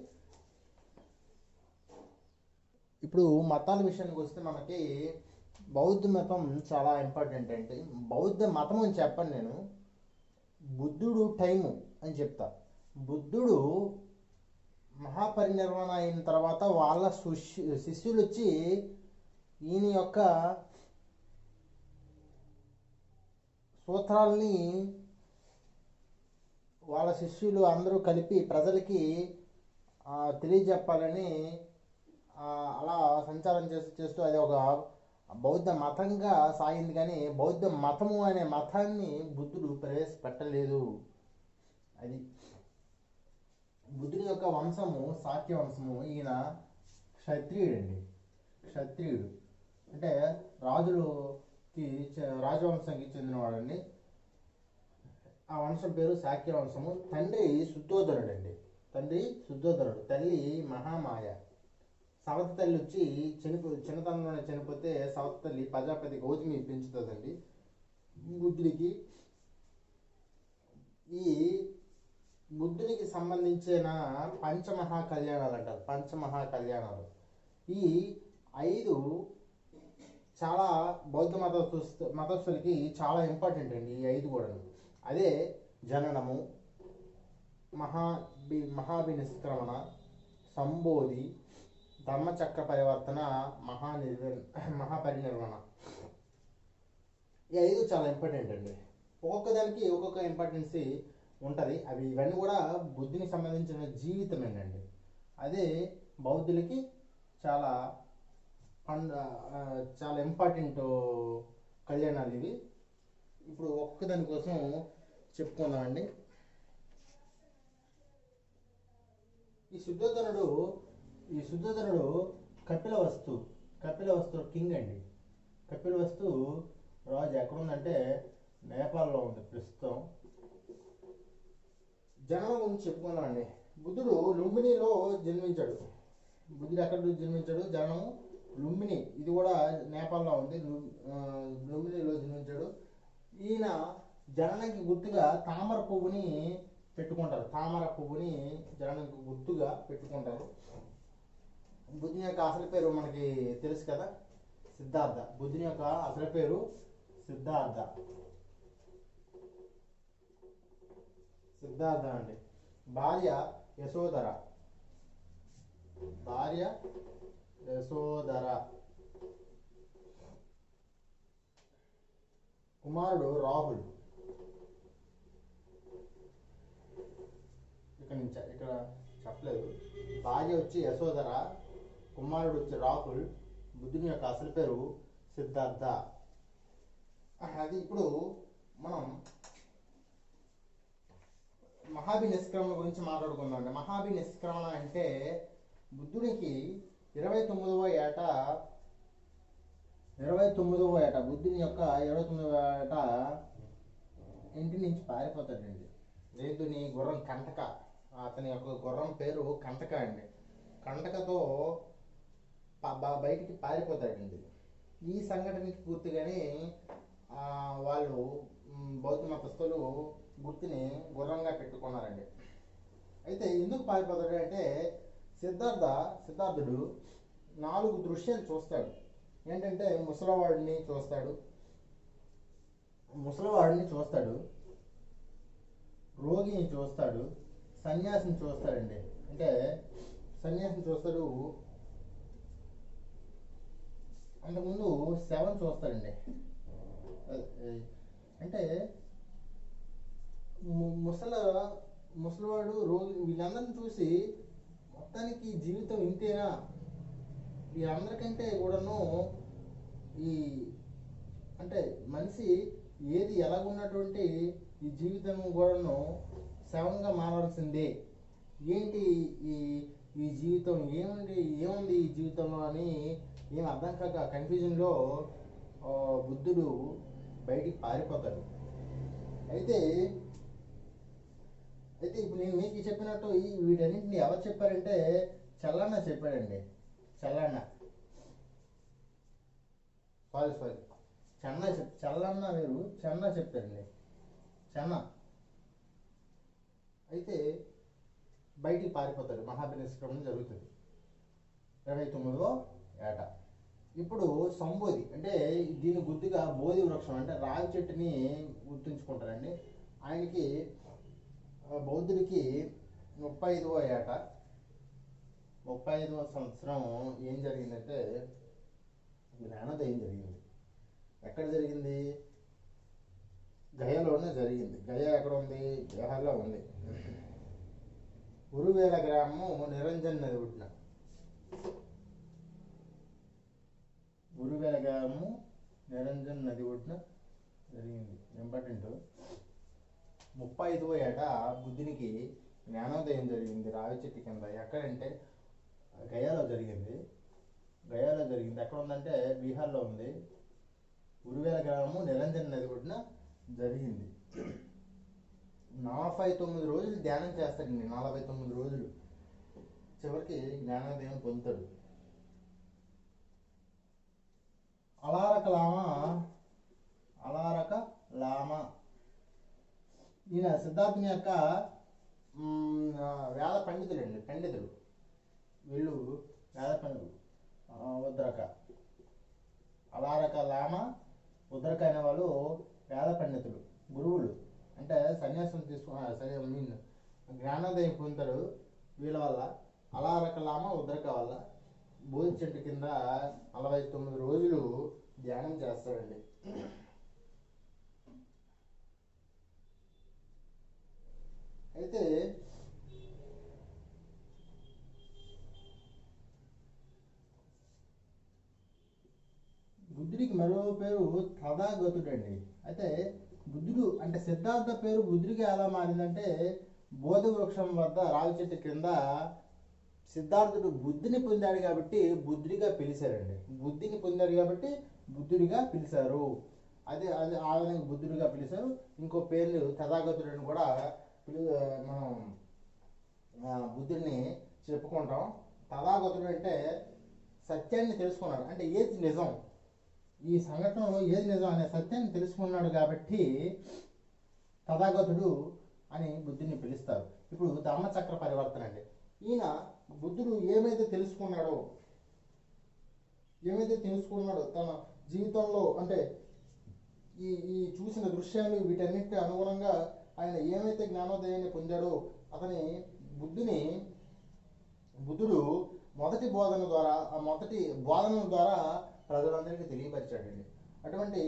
Speaker 1: ఇప్పుడు మతాల విషయానికి వస్తే మనకి బౌద్ధ మతం చాలా ఇంపార్టెంట్ అండి. బౌద్ధ మతం అని చెప్పను నేను, బుద్ధుడు టైము అని చెప్తా. బుద్ధుడు మహాపరినిర్వాణ అయిన తర్వాత వాళ్ళ శిష్యులు వచ్చి ఈయన యొక్క సూత్రాల్ని వాళ్ళ శిష్యులు అందరూ కలిపి ప్రజలకి తెలియజెప్పాలని అలా సంచారం చేస్తూ చేస్తూ అది ఒక బౌద్ధ మతంగా సాగింది. కానీ బౌద్ధ మతము అనే మతాన్ని బుద్ధుడు ప్రవేశపెట్టలేదు. అది బుద్ధుడి యొక్క వంశము శాక్య వంశము. ఈయన క్షత్రియుడండి. క్షత్రియుడు అంటే రాజులకి రాజవంశానికి చెందినవాడండి. ఆ వంశం పేరు శాక్య వంశము. తండ్రి శుద్ధోధనుడు అండి. తండ్రి శుద్ధోధనుడు, తల్లి మహామాయ. సవతి తల్లి వచ్చి చిన్నతనంలోనే చనిపోతే సవతి తల్లి ప్రజాపతి గౌతమి పెంచుతుందండి బుద్ధుడికి. ఈ బుద్ధునికి సంబంధించిన పంచమహా కళ్యాణాలు అంటారు. పంచమహా కళ్యాణాలు ఈ 5 చాలా బౌద్ధ మతస్థులకి చాలా ఇంపార్టెంట్ అండి. ఈ 5 కూడా అదే జననము, మహాభినిష్క్రమణ, సంబోధి, ధర్మచక్ర పరివర్తన, మహాపరినిర్వహణ. ఈ 5 చాలా ఇంపార్టెంట్ అండి. ఒక్కొక్క దానికి ఒక్కొక్క ఇంపార్టెన్సీ ఉంటుంది. ఇవన్నీ కూడా బుద్ధికి సంబంధించిన జీవితమేనండి. అదే బౌద్ధులకి చాలా చాలా ఇంపార్టెంట్ కళ్యాణాలు ఇవి. ఇప్పుడు ఒక్కొక్క దానికోసం చెప్పుకుందామండి. ఈ శుద్ధోధనుడు కపిలవస్తు కింగ్ అండి. కపిలవస్తు రాజు ఎక్కడుందంటే నేపాల్లో ఉంది ప్రస్తుతం. జననం గురించి చెప్పుకుందామండి. బుద్ధుడు లుంబినిలో జన్మించాడు. బుద్ధుడు ఎక్కడ జన్మించాడు? జననము లుంబిని, ఇది కూడా నేపాల్లో ఉంది. లుంబినిలో జన్మించాడు. ఈయన జననానికి గుర్తుగా తామర పువ్వుని పెట్టుకుంటారు. జననానికి గుర్తుగా పెట్టుకుంటారు. బుద్ధుని యొక్క అసలు పేరు మనకి తెలుసు కదా, సిద్ధార్థ. బుద్ధుని యొక్క అసలు పేరు సిద్ధార్థ అండి. భార్య యశోధర. కుమారుడు రాహుల్. ఇక్కడ చెప్పలేదు. భార్య వచ్చి యశోధర, కుమారుడు వచ్చి రాహుల్. బుద్ధుని యొక్క అసలు పేరు సిద్ధార్థ. అది ఇప్పుడు మనం మహాభినిష్క్రమణ గురించి మాట్లాడుకుందాం అండి. మహాభినిష్క్రమణ అంటే బుద్ధునికి 29వ ఏట బుద్ధుని యొక్క 29వ ఏట ఇంటి నుంచి పారిపోతాడండి. రేతుని గుర్రం కంటక. అతని యొక్క గుర్రం పేరు కంటక అండి. కంటకతో బయటికి పారిపోతాడండి. ఈ సంఘటనకి గుర్తుగానే వాళ్ళు బౌద్ధ మతస్థులు గుర్తుని గుర్రంగా పెట్టుకున్నారండి. అయితే ఎందుకు పారిపోతాడు అంటే సిద్ధార్థుడు 4 దృశ్యాలు చూస్తాడు. ఏంటంటే ముసలివాడిని చూస్తాడు, రోగిని చూస్తాడు, సన్యాసిని చూస్తాడండి. అంటే సన్యాసిని చూస్తాడు. అంతకుముందు శవం చూస్తాడండి. అంటే ముసలివాడు, రోగి, వీళ్ళందరిని చూసి మొత్తానికి జీవితం ఇంతేనా, వీళ్ళందరికంటే కూడాను ఈ అంటే మనిషి ఏది ఎలాగున్నటువంటి ఈ జీవితం కూడాను శవంగా మారాల్సిందే. ఏంటి ఈ జీవితం, ఏముంది ఈ జీవితంలో అని ఏం అర్థం కాక కన్ఫ్యూజన్లో బుద్ధుడు బయటికి పారిపోతాడు. అయితే ఇప్పుడు నేను మీకు చెప్పినట్టు వీటన్నింటిని ఎవరు చెప్పారంటే చల్లన్న చెప్పాడండి. చల్లన్న వేరు, చెన్న చెప్పారండి. అయితే బయటికి పారిపోతాడు. మహాభినిష్క్రమణ జరుగుతుంది 29వ ఏట. ఇప్పుడు సంబోధి అంటే దీని గుర్తుగా బోధి వృక్షం అంటే రావి చెట్టుని గుర్తుంచుకుంటారండి. ఆయనకి బౌద్ధుడికి 35వ ఏట 35వ సంవత్సరం ఏం జరిగిందంటే జ్ఞానోదయం జరిగింది. ఎక్కడ జరిగింది? గయలోనే జరిగింది. గయ ఎక్కడ ఉంది? బీహార్లో ఉంది. ఉరువేల గ్రామము నిరంజన్ నది ఒడ్డున. ఉరువేల గ్రామము నిరంజన్ నది ఒడ్డున జరిగింది. ఇంపార్టెంట్. 35వ ఏట బుద్ధునికి జ్ఞానోదయం జరిగింది రావి చెట్టు కింద. ఎక్కడంటే గయాలో జరిగింది. గయాలో జరిగింది. ఎక్కడ ఉందంటే బీహార్లో ఉంది. ఉరువేల గ్రామము నిరంజన్ నది ఒడ్డున జరిగింది. 49 రోజులు ధ్యానం చేస్తాడండి. 49 రోజులు. చివరికి జ్ఞానోదయం పొందుతాడు. అలారక లామా ఈయన సిద్ధార్థుని యొక్క వేద పండితులు వీళ్ళు వేద పండితులు. ఉద్రక అలారక లామా ఉద్రక అనే వాళ్ళు వేద పండితులు, గురువులు. అంటే సన్యాసం జ్ఞానోదయం పొందుతారు వీళ్ళ వల్ల. అలారక లామా ఉద్రక వల్ల బోధి చెట్టు కింద 49 రోజులు ధ్యానం చేస్తారండి. అయితే బుద్ధుడికి మరో పేరు తథాగతుడు అండి. అయితే బుద్ధుడు అంటే సిద్ధార్థ పేరు బుద్ధుడికి ఎలా మారిందంటే బోధి వృక్షం వద్ద రావి చెట్టు కింద సిద్ధార్థుడు బుద్ధిని పొందాడు కాబట్టి బుద్ధుడిగా పిలిచారండి. బుద్ధిని పొందాడు కాబట్టి బుద్ధుడిగా పిలిచారు. అదే అదే ఆ విధంగా బుద్ధుడిగా పిలిచారు. ఇంకో పేర్లు తథాగతుడిని కూడా మనం బుద్ధుడిని చెప్పుకుంటాం. తథాగతుడు అంటే సత్యాన్ని తెలుసుకున్నాడు, అంటే ఏది నిజం, ఈ సంఘటనలో ఏది నిజం అనే సత్యాన్ని తెలుసుకున్నాడు కాబట్టి తథాగతుడు అని బుద్ధుడిని పిలుస్తారు. ఇప్పుడు ధర్మచక్ర పరివర్తన అండి. ఈయన బుద్ధుడు ఏమైతే తెలుసుకున్నాడో తన జీవితంలో అంటే ఈ ఈ చూసిన దృశ్యాలు వీటన్నిటి అనుగుణంగా ఆయన ఏమైతే జ్ఞానోదయాన్ని పొందాడో అతని బుద్ధుడు మొదటి బోధన ద్వారా ప్రజలందరికీ తెలియపరిచాడండి. అటువంటి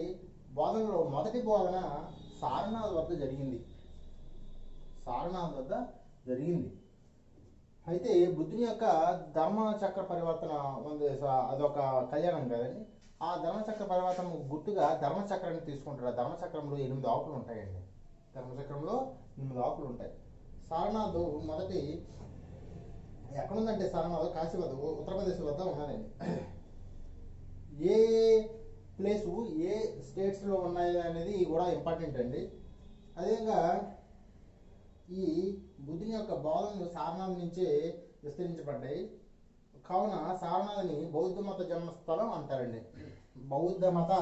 Speaker 1: బోధనలో మొదటి బోధన సారనాథ్ వద్ద జరిగింది. అయితే బుద్ధుని యొక్క ధర్మచక్ర పరివర్తన ఉంది, అదొక కళ్యాణం కదండి. ఆ ధర్మచక్ర పరివర్తన గుర్తుగా ధర్మచక్రాన్ని తీసుకుంటారు. ఆ ధర్మచక్రంలో 8 ఆకులు ఉంటాయండి. సారనాథ్ మొదటి ఎక్కడుందంటే సారనాథ్ కాశీ వద్ద, ఉత్తరప్రదేశ్ వద్ద ఉన్నదండి. ఏ ప్లేసు ఏ స్టేట్స్లో ఉన్నాయి అనేది కూడా ఇంపార్టెంట్ అండి. అదేవిధంగా ఈ బుద్ధుని యొక్క బోధనలు సారనాథ్ నుంచే విస్తరించబడ్డాయి. కావున సారనాథ్ని బౌద్ధ మత జన్మస్థలం అంటారండి. బౌద్ధ మత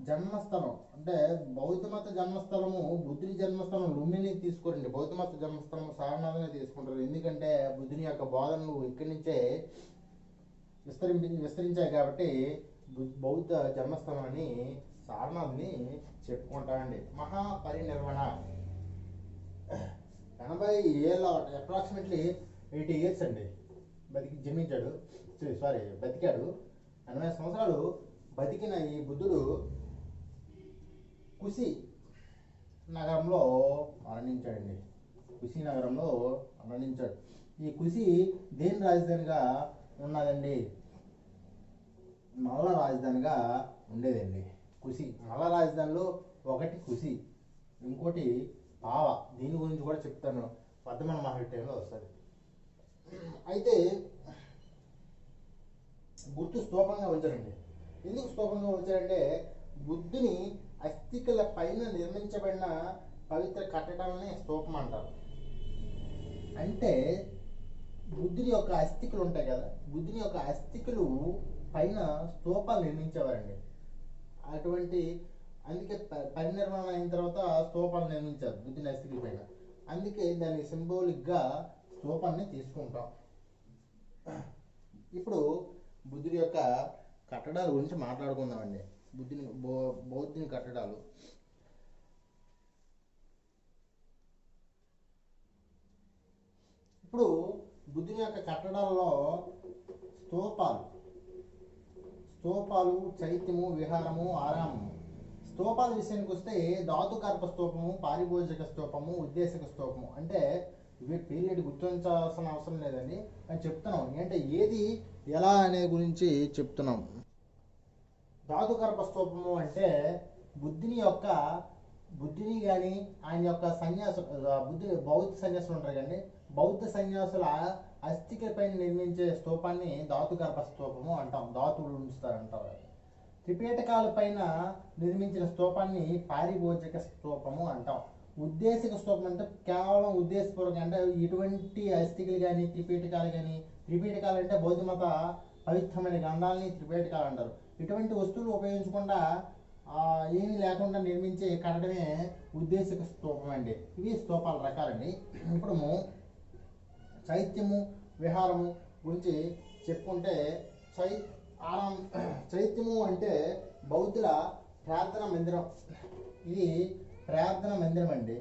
Speaker 1: జన్మస్థలం అంటే బౌద్ధ మత జన్మస్థలము బుద్ధుని జన్మస్థలం లుంబిని తీసుకోరండి. బౌద్ధ మత జన్మస్థలం సారనాథ్నే తీసుకుంటారు. ఎందుకంటే బుద్ధుని యొక్క బోధనలు ఇక్కడి నుంచే విస్తరించాయి కాబట్టి బౌద్ధ జన్మస్థలం అని సారనాథ్ని చెప్పుకుంటారండి. మహాపరినిర్వణ 80 ఏళ్ళ అప్రాక్సిమేట్లీ 80 years అండి బతికాడు. 80 సంవత్సరాలు బతికిన ఈ బుద్ధుడు కుషి నగరంలో మరణించాడండి. ఈ కుషి దేని రాజధానిగా ఉన్నదండి? మల్ల రాజధానిగా ఉండేదండి. కుషి మల్ల రాజధానిలో ఒకటి కుషి, ఇంకోటి పావ. దీని గురించి కూడా చెప్తాను, వర్ధమాన మహావిద్యాలయంలో వస్తుంది. అయితే గుర్తు స్తూపంగా ఉంచారండి. ఎందుకు స్తూపంగా ఉంచారంటే బుద్ధుని అస్థికల పైన నిర్మించబడిన పవిత్ర కట్టడాలని స్తూపం అంటారు. అంటే బుద్ధుని యొక్క అస్థికలు ఉంటాయి కదా, బుద్ధుని యొక్క అస్థికలు పైన స్తూపాలు నిర్మించేవారండి. అందుకే పరినిర్వాణం అయిన తర్వాత స్తూపాలు నిర్మించారు బుద్ధుని అస్థికల పైన. అందుకే దానికి సింబాలిక్గా స్తూపాన్ని తీసుకుంటాం. ఇప్పుడు బుద్ధుడి యొక్క కట్టడాల గురించి మాట్లాడుకుందామండి. బౌద్ధుని కట్టడాలు. ఇప్పుడు బుద్ధుని యొక్క కట్టడాలలో స్తూపాలు, చైత్యము, విహారము, ఆరామము. స్తూపాల విషయానికి వస్తే ధాతుకర్ప స్తూపము, పారిభోజిక స్తూపము, ఉద్దేశక స్తూపము. అంటే ఇవి పీరియడ్ గుర్తించాల్సిన అవసరం లేదండి, అని చెప్తున్నాం. అంటే ఏది ఎలా అనే గురించి చెప్తున్నాం. ధాతుకర్ప స్తూపము అంటే బుద్ధిని కానీ ఆయన యొక్క బౌద్ధ సన్యాసులు ఉంటారు కండి, బౌద్ధ సన్యాసుల అస్థికపైన నిర్మించే స్తూపాన్ని ధాతుగర్భ స్తూపము అంటాం. ధాతువులు ఉంచుతారంటారు. త్రిపీఠకాల పైన నిర్మించిన స్తూపాన్ని పారిభోజిక స్తూపము అంటాం. ఉద్దేశిక స్తూపం అంటే కేవలం ఉద్దేశపూర్వకంగా, అంటే ఇటువంటి అస్థికలు కానీ త్రిపీఠకాలు అంటే బౌద్ధ మత పవిత్రమైన గ్రంథాలని త్రిపీఠకాలు అంటారు. ఇటువంటి వస్తువులు ఉపయోగించకుండా ఏమీ లేకుండా నిర్మించే కట్టడమే ఉద్దేశిక స్తూపం అండి. ఇవి స్తూపాల రకాలండి. ఇప్పుడు చైత్యము, విహారము గురించి చెప్పుకుంటే చైత్యము అంటే బౌద్ధుల ప్రార్థన మందిరం. ఇది ప్రార్థన మందిరం అండి.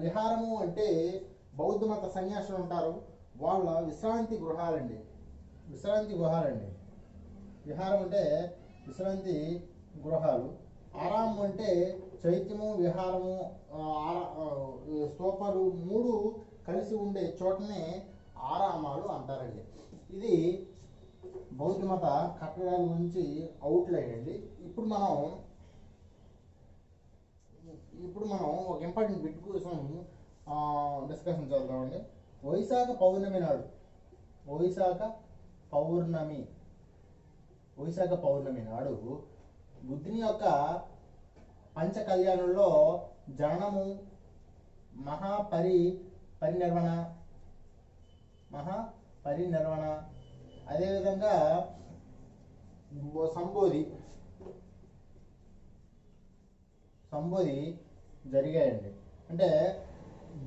Speaker 1: విహారము అంటే బౌద్ధ మత సన్యాసులు ఉంటారు, వాళ్ళ విశ్రాంతి గృహాలండి. విహారం అంటే విశ్రాంతి గృహాలు. ఆరామం అంటే చైత్యము, విహారము, స్తూపాలు మూడు కలిసి ఉండే చోటనే ఆరామాలు అంటారండి. ఇది బౌద్ధ మత కట్టడాల గురించి అవుట్లైన్ అండి. ఇప్పుడు మనం ఒక ఇంపార్టెంట్ బిట్ కోసం డిస్కషన్ చేద్దామండి. వైశాఖ పౌర్ణమి నాడు బుద్ధుని యొక్క పంచ కళ్యాణంలో జననము, మహాపరినిర్వణ, అదేవిధంగా సంబోధి జరిగాయండి. అంటే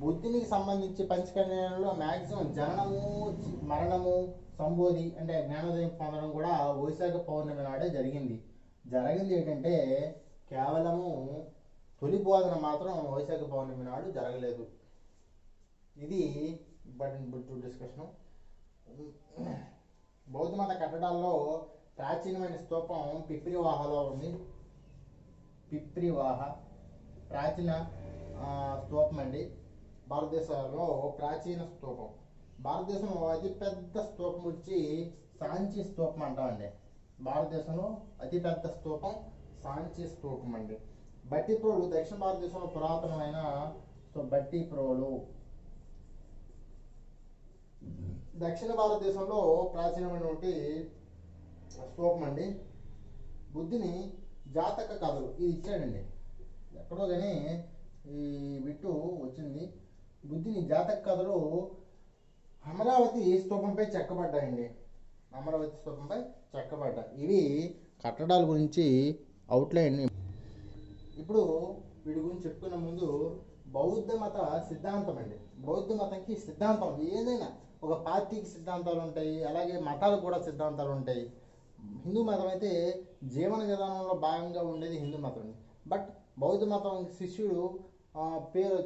Speaker 1: బుద్ధునికి సంబంధించి పంచకళ్యాణంలో మ్యాక్సిమం జననము, మరణము, సంబోధి అంటే జ్ఞానోదయం పొందడం కూడా వైశాఖ పౌర్ణమి నాడే జరిగింది ఏంటంటే కేవలము తొలి బోధన మాత్రం వైశాఖ పౌర్ణమి నాడు జరగలేదు. ఇది ఇంపార్టెంట్ డిస్కషన్. బౌద్ధ మత కట్టడాల్లో ప్రాచీనమైన స్తూపం పిప్రివాహలో ఉంది. ప్రాచీన స్తూపం అండి. భారతదేశంలో ప్రాచీన స్తూపం. భారతదేశంలో అతిపెద్ద స్తూపం వచ్చి సాంచి స్తూపం అంటామండి. భారతదేశంలో అతిపెద్ద స్తూపం సాంచి స్తూపం అండి. బట్టిప్రోలు దక్షిణ భారతదేశంలో పురాతనమైన బట్టిప్రోలు. దక్షిణ భారతదేశంలో ప్రాచీనమైనటువంటి స్తూపం అండి. బుద్ధుని జాతక కథలు ఇది ఇచ్చాడండి. ఎక్కడో కానీ ఈ బిట్టు వచ్చింది. బుద్ధుని జాతక కథలు అమరావతి స్తూపంపై చెక్కబడ్డాయండి. ఇవి కట్టడాల గురించి అవుట్లైన్. ఇప్పుడు వీటి గురించి చెప్పుకున్న ముందు బౌద్ధ మత సిద్ధాంతం అండి. బౌద్ధ మతంకి సిద్ధాంతం ఏదైనా ఒక పార్టీకి సిద్ధాంతాలు ఉంటాయి, అలాగే మతాలకు కూడా సిద్ధాంతాలు ఉంటాయి. హిందూ మతం అయితే జీవన విధానంలో భాగంగా ఉండేది హిందూ మతం. బట్ బౌద్ధ మతం శిష్యుడు పేరు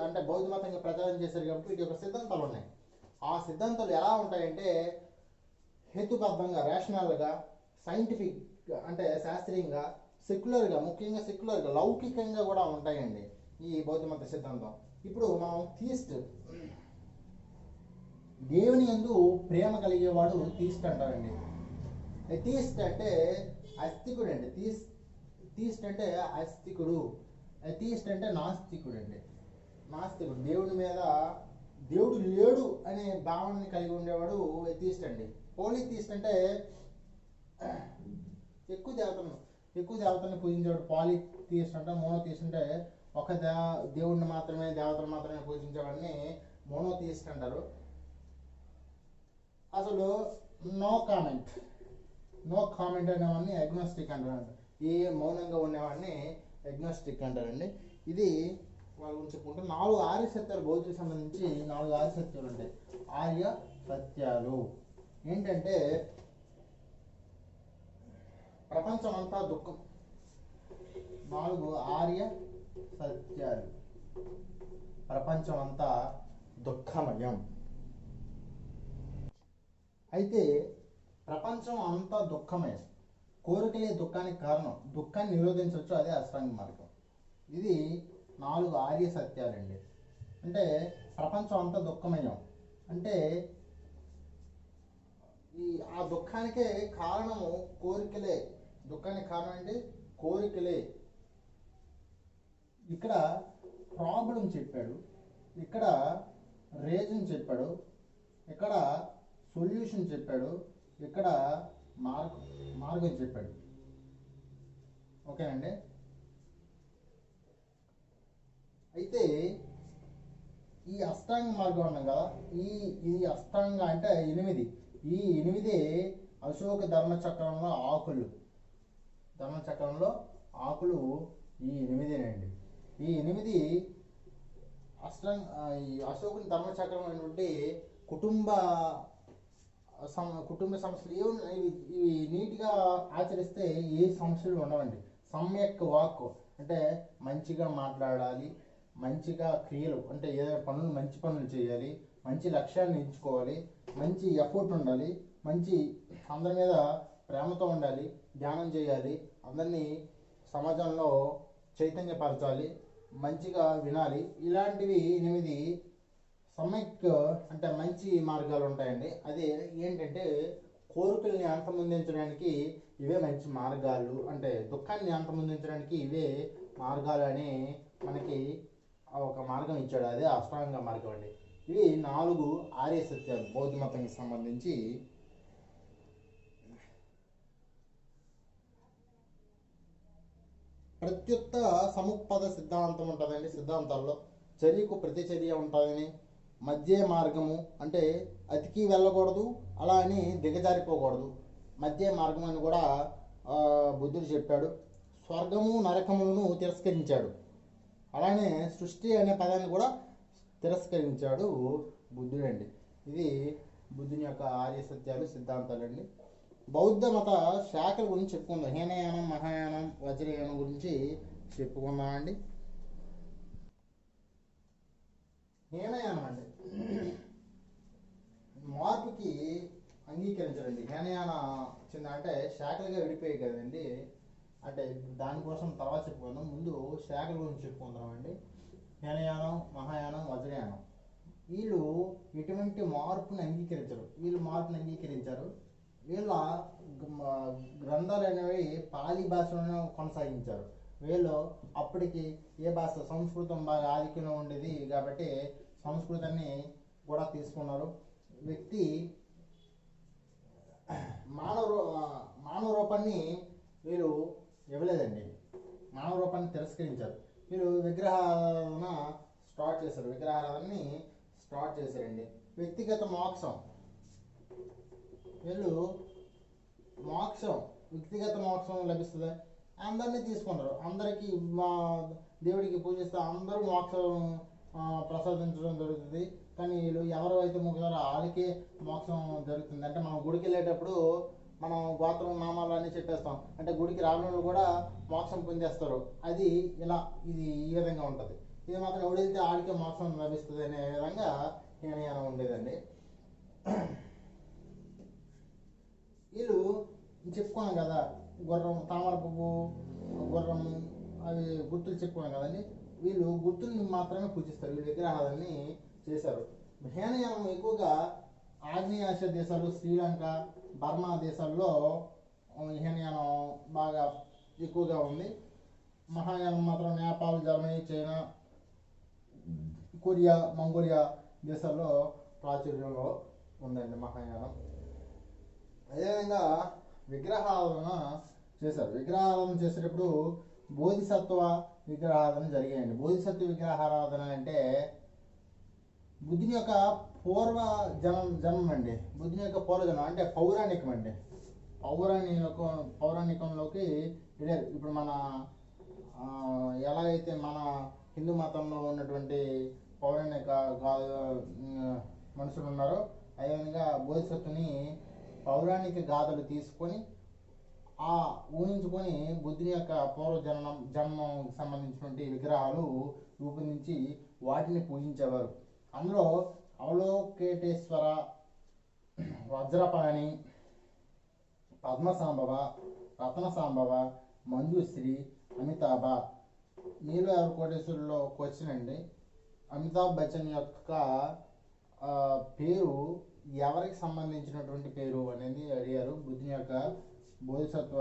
Speaker 1: అంటే బౌద్ధ మతంగా ప్రచారం చేశారు కాబట్టి వీటి యొక్క సిద్ధాంతాలు ఉన్నాయి. ఆ సిద్ధాంతాలు ఎలా ఉంటాయంటే హేతుబద్ధంగా, రేషనల్గా, సైంటిఫిక్ అంటే శాస్త్రీయంగా, ముఖ్యంగా సెక్యులర్గా, లౌకికంగా కూడా ఉంటాయండి ఈ బౌద్ధ మత సిద్ధాంతం. ఇప్పుడు మనం దేవుని యందు ప్రేమ కలిగేవాడు థీస్ట్ అంటారండి. థీస్ట్ అంటే ఆస్తికుడు అండి. థీస్ట్ అంటే ఆస్తికుడు. థీస్ట్ అంటే నాస్తికుడు అండి. దేవుడు లేడు అనే భావనని కలిగి ఉండేవాడు థీస్ట్ అండి. పోలీథీస్ట్ అంటే ఎక్కువ దేవతలను పూజించేవాడు పాలీథీస్ట్ అంటే. మోనోథీస్ట్ అంటే ఒక దేవుడిని మాత్రమే, దేవతలు మాత్రమే పూజించేవాడిని మోనోథీస్ట్ అంటారు. అసలు నో కామెంట్ అనేవాడిని అగ్నోస్టిక్ అంటారు. ఈ మౌనంగా ఉండేవాడిని అగ్నోస్టిక్ అంటారండి. ఇది వాళ్ళ గురించి చెప్పుకుంటే 4 ఆర్య సత్యాలు బౌద్ధులకు సంబంధించి 4 ఆర్య సత్యాలు ఉంటాయి. ఆర్య సత్యాలు ఏంటంటే ప్రపంచం అంతా దుఃఖం. 4 ఆర్య సత్యాలు. ప్రపంచం అంతా దుఃఖమయం. అయితే ప్రపంచం అంతా దుఃఖమయం. కోరికలే దుఃఖానికి కారణం. దుఃఖాన్ని నిరోధించవచ్చు, అదే అష్టాంగ మార్గం. ఇది 4 ఆర్య సత్యాలండి. అంటే ప్రపంచం అంతా దుఃఖమయం అంటే ఆ దుఃఖానికే కారణము కోరికలే. దుఃఖానికి కారణం అంటే కోరికలే. ఇక్కడ ప్రాబ్లం చెప్పాడు, ఇక్కడ రీజన్ చెప్పాడు, ఇక్కడ సొల్యూషన్ చెప్పాడు, ఇక్కడ మార్గం చెప్పాడు. ఓకేనండి. అయితే ఈ అష్టాంగ మార్గం అన్నాం కదా, ఈ అష్టాంగ అంటే 8. ఈ 8 అశోక ధర్మచక్రంలో ఆకులు. ధర్మచక్రంలో ఆకులు ఈ 8నండి. ఈ 8 ఈ అశోకుని ధర్మచక్రం అనేటువంటి కుటుంబ సమస్యలు ఇవి నీట్గా ఆచరిస్తే ఏ సమస్యలు ఉండవండి. సమ్యక్ వాక్ అంటే మంచిగా మాట్లాడాలి, మంచిగా క్రియలు అంటే ఏదైనా పనులు మంచి పనులు చేయాలి, మంచి లక్ష్యాన్ని ఎంచుకోవాలి, మంచి ఎఫర్ట్ ఉండాలి, మంచి అందరి మీద ప్రేమతో ఉండాలి, ధ్యానం చేయాలి, అందరినీ సమాజంలో చైతన్యపరచాలి, మంచిగా వినాలి. ఇలాంటివి 8 సమ్యక్ అంటే మంచి మార్గాలు ఉంటాయండి. అదే ఏంటంటే కోరికల్ని అంతమొందించడానికి ఇవే మంచి మార్గాలు. అంటే దుఃఖాన్ని అంతమొందించడానికి ఇవే మార్గాలు అని మనకి ఒక మార్గం ఇచ్చాడు. అదే అష్టాంగ మార్గం అండి. ఇవి 4 ఆర్య సత్యాలు బౌద్ధ మతానికి సంబంధించి. ప్రత్యుత్త సముపద సిద్ధాంతం ఉంటుందండి. సిద్ధాంతాల్లో చర్యకు ప్రతిచర్య ఉంటుందని, మధ్య మార్గము అంటే అతికి వెళ్ళకూడదు, అలా అని దిగజారిపోకూడదు, మధ్య మార్గం అని కూడా బుద్ధుడు చెప్పాడు. స్వర్గము నరకములను తిరస్కరించాడు. అలానే సృష్టి అనే పదాన్ని కూడా తిరస్కరించాడు బుద్ధుడండి. ఇది బుద్ధుని యొక్క ఆర్య సత్యాలు సిద్ధాంతాలండి. బౌద్ధ మత శాఖల గురించి చెప్పుకుందాం. హీనయానం, మహాయానం, వజ్రయానం గురించి చెప్పుకుందామండి. హీనయానం అండి మార్పుకి అంగీకరించారండి. హీనయాన చిన్న అంటే శాఖలుగా విడిపోయాయి కదండి. అంటే దానికోసం తర్వాత చెప్పుకుందాం. ముందు శాఖల గురించి చెప్పుకుందామండి. హీనయానం, మహాయానం, వజ్రయానం వీళ్ళు ఎటువంటి మార్పుని అంగీకరించరు. వీళ్ళు మార్పుని అంగీకరించారు. వీళ్ళ గ్రంథాలు అనేవి పాలి భాషలోనే కొనసాగించారు. వీళ్ళు అప్పటికి ఏ భాష సంస్కృతం బాగా ఆధిక్యంలో ఉండేది కాబట్టి సంస్కృతాన్ని కూడా తీసుకున్నారు. వ్యక్తి మానవ రూపాన్ని వీళ్ళు ఇవ్వలేదండి. మానవ రూపాన్ని తిరస్కరించారు. వీళ్ళు విగ్రహారాధన స్టార్ట్ చేశారు. విగ్రహారాధనని స్టార్ట్ చేశారండి. వ్యక్తిగత మోక్షం వీళ్ళు వ్యక్తిగత మోక్షం లభిస్తుంది. అందరినీ తీసుకున్నారు. అందరికీ దేవుడికి పూజిస్తే అందరూ మోక్షం ప్రసాదించడం జరుగుతుంది. కానీ వీళ్ళు ఎవరు అయితే మొక్కుతారో వాళ్ళకే మోక్షం జరుగుతుంది. అంటే మనం గుడికి వెళ్ళేటప్పుడు మనం గోత్రం నామాలు అన్నీ చెప్పేస్తాం. అంటే గుడికి రావడం కూడా మోక్షం పొందేస్తారు. అది ఇది ఈ విధంగా ఉంటుంది. ఇది మాత్రం ఎవడైతే ఆడికే మోక్షం లభిస్తుంది అనే విధంగా హీనయానం ఉండేదండి. వీళ్ళు చెప్పుకున్నాం కదా, గుర్రం, తామర పువ్వు, గుర్రము అవి గుర్తులు చెప్పుకున్నాం కదండి. వీళ్ళు గుర్తుల్ని మాత్రమే పూజిస్తారు. వీళ్ళు విగ్రహాలని చేశారు. హీనయానం ఎక్కువగా ఆగ్నేయాసియా దేశాలు, శ్రీలంక, బర్మా దేశాల్లో హీనయానం బాగా ఎక్కువగా ఉంది. మహాయానం మాత్రం Nepal, Germany, China, Korea, Mongolia దేశాల్లో ప్రాచుర్యంలో ఉందండి మహాయానం. అదేవిధంగా విగ్రహారాధన చేశారు. విగ్రహారాధన చేసేటప్పుడు బోధిసత్వ విగ్రహారాధన జరిగాయండి. బోధిసత్వ విగ్రహారాధన అంటే బుద్ధుని యొక్క జన్మం అండి. బుద్ధుని యొక్క పూర్వజన్మం అంటే పౌరాణికం అండి. పౌరాణికంలోకి వెళ్ళారు. ఇప్పుడు మన ఎలా అయితే మన హిందూ మతంలో ఉన్నటువంటి పౌరాణిక మనుషులు ఉన్నారో అదేవిధంగా బోధిసత్వుని పౌరాణిక గాథలు తీసుకొని ఆ ఊహించుకొని బుద్ధుని యొక్క జన్మకు సంబంధించినటువంటి విగ్రహాలు రూపొందించి వాటిని పూజించేవారు. అందులో అవలోకేటేశ్వర, వజ్రపాణి, పద్మసాంబవ, రత్నసాంబవ, మంజుశ్రీ, అమితాభ. మీలో ఎవరు కోటేశ్వరులో క్వశ్చన్ అండి. అమితాబ్ బచ్చన్ యొక్క పేరు ఎవరికి సంబంధించినటువంటి పేరు అనేది అడిగారు. బుద్ధుని యొక్క బోధిసత్వ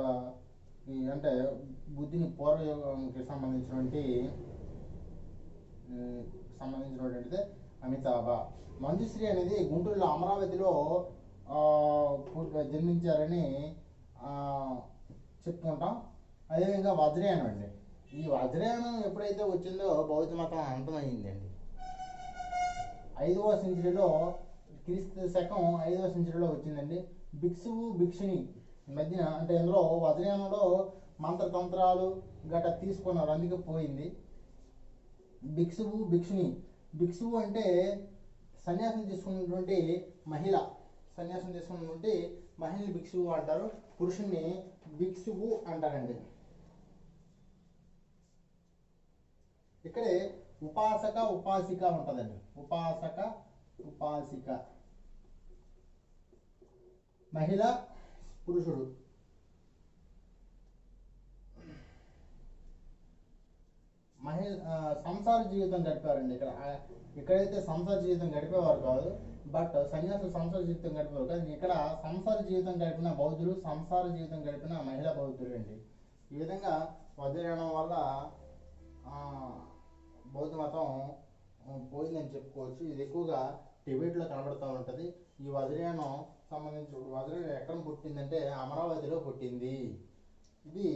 Speaker 1: అంటే బుద్ధిని పూర్వయోగానికి సంబంధించినటువంటిది అమితాభ. మంజుశ్రీ అనేది గుంటూరులో అమరావతిలో జన్మించారని చెప్పుకుంటాం. అదేవిధంగా వజ్రయానం అండి. ఈ వజ్రయానం ఎప్పుడైతే వచ్చిందో బౌద్ధ మతం అంతమైందండి. 5వ సెంచరీలో, క్రీస్తు శకం 5వ సెంచరీలో వచ్చిందండి. భిక్షువు భిక్షుని మధ్యన అంటే ఇందులో వజ్రయానంలో మంత్రతంత్రాలు గట్రా తీసుకున్నారు, అందుకే పోయింది. భిక్షువు భిక్షుని. భిక్షువు అంటే సన్యాసం తీసుకున్నటువంటి మహిళ, సన్యాసం తీసుకున్నటువంటి మహిళని భిక్షువు అంటారు, పురుషుణ్ణి భిక్షువు అంటారండి. ఇక్కడే ఉపాసక ఉపాసిక ఉంటుందండి. ఉపాసక ఉపాసిక, మహిళ పురుషుడు. సంసార జీవితం గడిపారండి. ఇక్కడైతే సంసార జీవితం గడిపేవారు కాదు, బట్ సన్యాసులు సంసార జీవితం గడిపేవారు కాదు. ఇక్కడ సంసార జీవితం గడిపిన బౌద్ధులు, సంసార జీవితం గడిపిన మహిళా బౌద్ధులు అండి. ఈ విధంగా వదిలేయడం వల్ల బౌద్ధ మతం పోయిందని చెప్పుకోవచ్చు. ఇది ఎక్కువగా టిబెట్లో కనబడుతూ ఉంటుంది. ఈ వజ్రయానం వజ్రయానం ఎక్కడ పుట్టిందంటే అమరావతిలో పుట్టింది. ఇది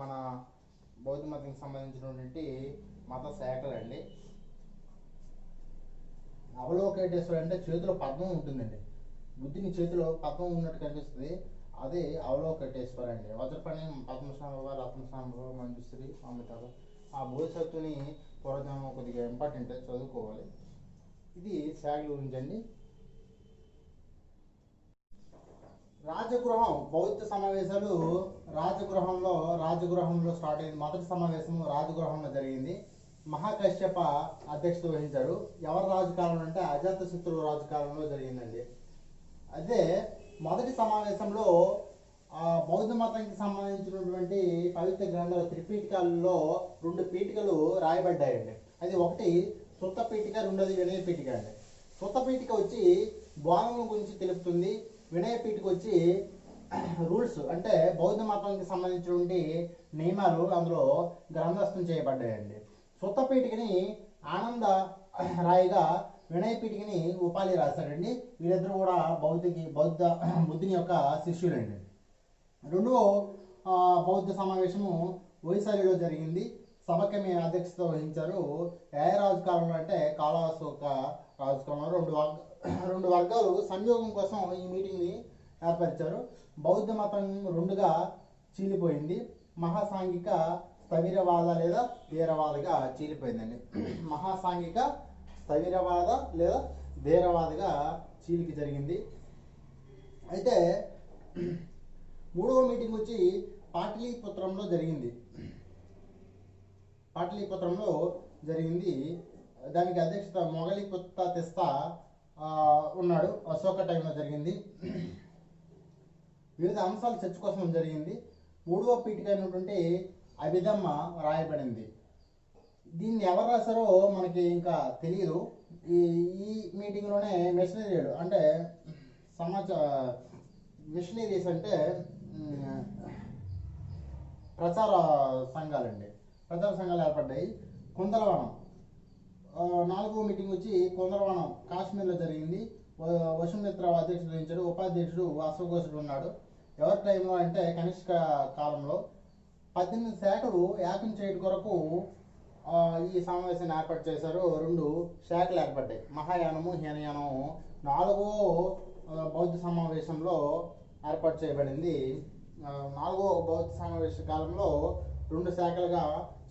Speaker 1: మన బౌద్ధ మతానికి సంబంధించినటువంటి మత శాఖలండి. అవలోకేటేశ్వరుడు అంటే చేతిలో పద్మం ఉంటుందండి. బుద్ధిని చేతిలో పద్మం ఉన్నట్టు కనిపిస్తుంది, అదే అవలోకేటేశ్వర అండి. వజ్రపాణి, పద్మసాంబవ, రత్నసాంబవ, మంజుశ్రీ, అమితాభ. ఆ బోధిసత్వుని పూర్వజన్మ కొద్దిగా ఇంపార్టెంట్, చదువుకోవాలి. ఇది శాఖ గురించి అండి. రాజగృహం బౌద్ధ సమావేశాలు రాజగృహంలో స్టార్ట్ అయింది. మొదటి సమావేశం రాజగృహంలో జరిగింది. మహాకశ్యప అధ్యక్షత వహించారు. ఎవరి రాజకాలంలో అంటే అజాతశత్రు రాజకాలంలో జరిగిందండి. అదే మొదటి సమావేశంలో బౌద్ధ మతానికి సంబంధించినటువంటి పవిత్ర గ్రంథాలు త్రిపీఠికల్లో 2 పీఠికలు రాయబడ్డాయండి. అది ఒకటి సుత్త పీఠిక, రెండోది వినయ పీఠిక అండి. సుత్త పీఠిక వచ్చి బోధనల గురించి తెలుపుతుంది. వినయ పీఠిక వచ్చి రూల్స్ అంటే బౌద్ధ మతానికి సంబంధించినటువంటి నియమాలు అందులో గ్రంథస్థం చేయబడ్డాయండి. సుత్త పీఠికని ఆనంద రాయిగా, వినయ పీఠికని ఉపాలి రాశారండి. వీరిద్దరు కూడా బుద్ధుని యొక్క శిష్యులండి. రెండవ బౌద్ధ సమావేశము వైశాలిలో జరిగింది. సభకి అధ్యక్షత వహించారు. ఏ రాజు కాలంలో అంటే కాళాశోక రాజు కాలంలో 2 వర్గాలు సంయోగం కోసం ఈ మీటింగ్ని ఏర్పరిచారు. బౌద్ధ మతం 2గా చీలిపోయింది. మహాసాంఘిక స్థవిరవాద లేదా ధీరవాదగా చీలిపోయిందండి. మహాసాంఘిక స్థవిరవాద లేదా ధీరవాదగా చీలిక జరిగింది. అయితే 3వ మీటింగ్ వచ్చి పాటలీపుత్రంలో జరిగింది. దానికి అధ్యక్షత మొగలిపుత్త తెస్తా ఉన్నాడు. అశోక టైంలో జరిగింది. వివిధ అంశాలు చర్చ కోసం జరిగింది. 3వ పీఠిక అయినటువంటి అభిధమ్మ రాయబడింది. దీన్ని ఎవరు రాశారో మనకి ఇంకా తెలియదు. ఈ మీటింగ్లోనే మిషనరీలు అంటే మిషనరీస్ అంటే ప్రచార సంఘాలు ఏర్పడ్డాయి. కుందలవనం 4వ మీటింగ్ వచ్చి కుందలవనం కాశ్మీర్లో జరిగింది. వసుమిత్ర అధ్యక్షుడు వహించాడు. ఉపాధ్యక్షుడు అశ్వఘోషుడు ఉన్నాడు. ఎవరి టైంలో అంటే కనిష్క కాలంలో 18 శాఖలు ఏకం చేయడం కొరకు ఈ సమావేశాన్ని ఏర్పాటు చేశారు. 2 శాఖలు ఏర్పడ్డాయి, మహాయానము, హీనయానము. 4వ బౌద్ధ సమావేశంలో ఏర్పాటు చేయబడింది. 4వ బౌద్ధ సమావేశ కాలంలో 2 శాఖలుగా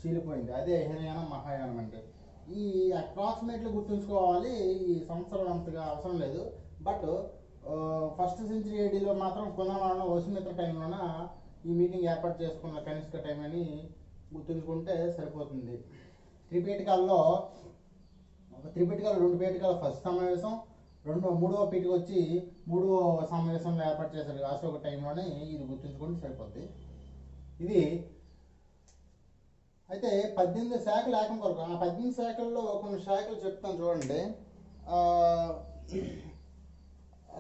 Speaker 1: చీలిపోయింది. అదే హినయానం మహాయానం అంటే. ఈ అప్రాక్సిమేట్లీ గుర్తుంచుకోవాలి, ఈ సంవత్సరం అంతగా అవసరం లేదు. బట్ ఫస్ట్ సెంచరీ ఏడీలో మాత్రం కుందనవాడలో వసుమిత్ర టైంలోన ఈ మీటింగ్ ఏర్పాటు చేసుకున్న కనిష్క టైం అని గుర్తుంచుకుంటే సరిపోతుంది. త్రిపీఠికాల్లో 2 పీఠికల ఫస్ట్ సమావేశం, మూడవ పీఠిక వచ్చి 3వ సమావేశంలో ఏర్పాటు చేశారు అశోక టైంలోనే. ఇది గుర్తుంచుకుంటే సరిపోద్ది. ఇది అయితే 18 శాఖలు ఏకం కొరకు. ఆ 18 శాఖల్లో కొన్ని శాఖలు చెప్తాను చూడండి.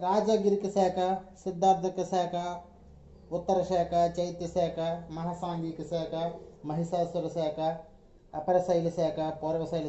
Speaker 1: రాజగిరిక శాఖ, సిద్ధార్థక శాఖ, ఉత్తర శాఖ, చైత్య శాఖ, మహాసాంఘిక శాఖ, మహిషాసుర శాఖ, అపరశైలి శాఖ, పూర్వశైలి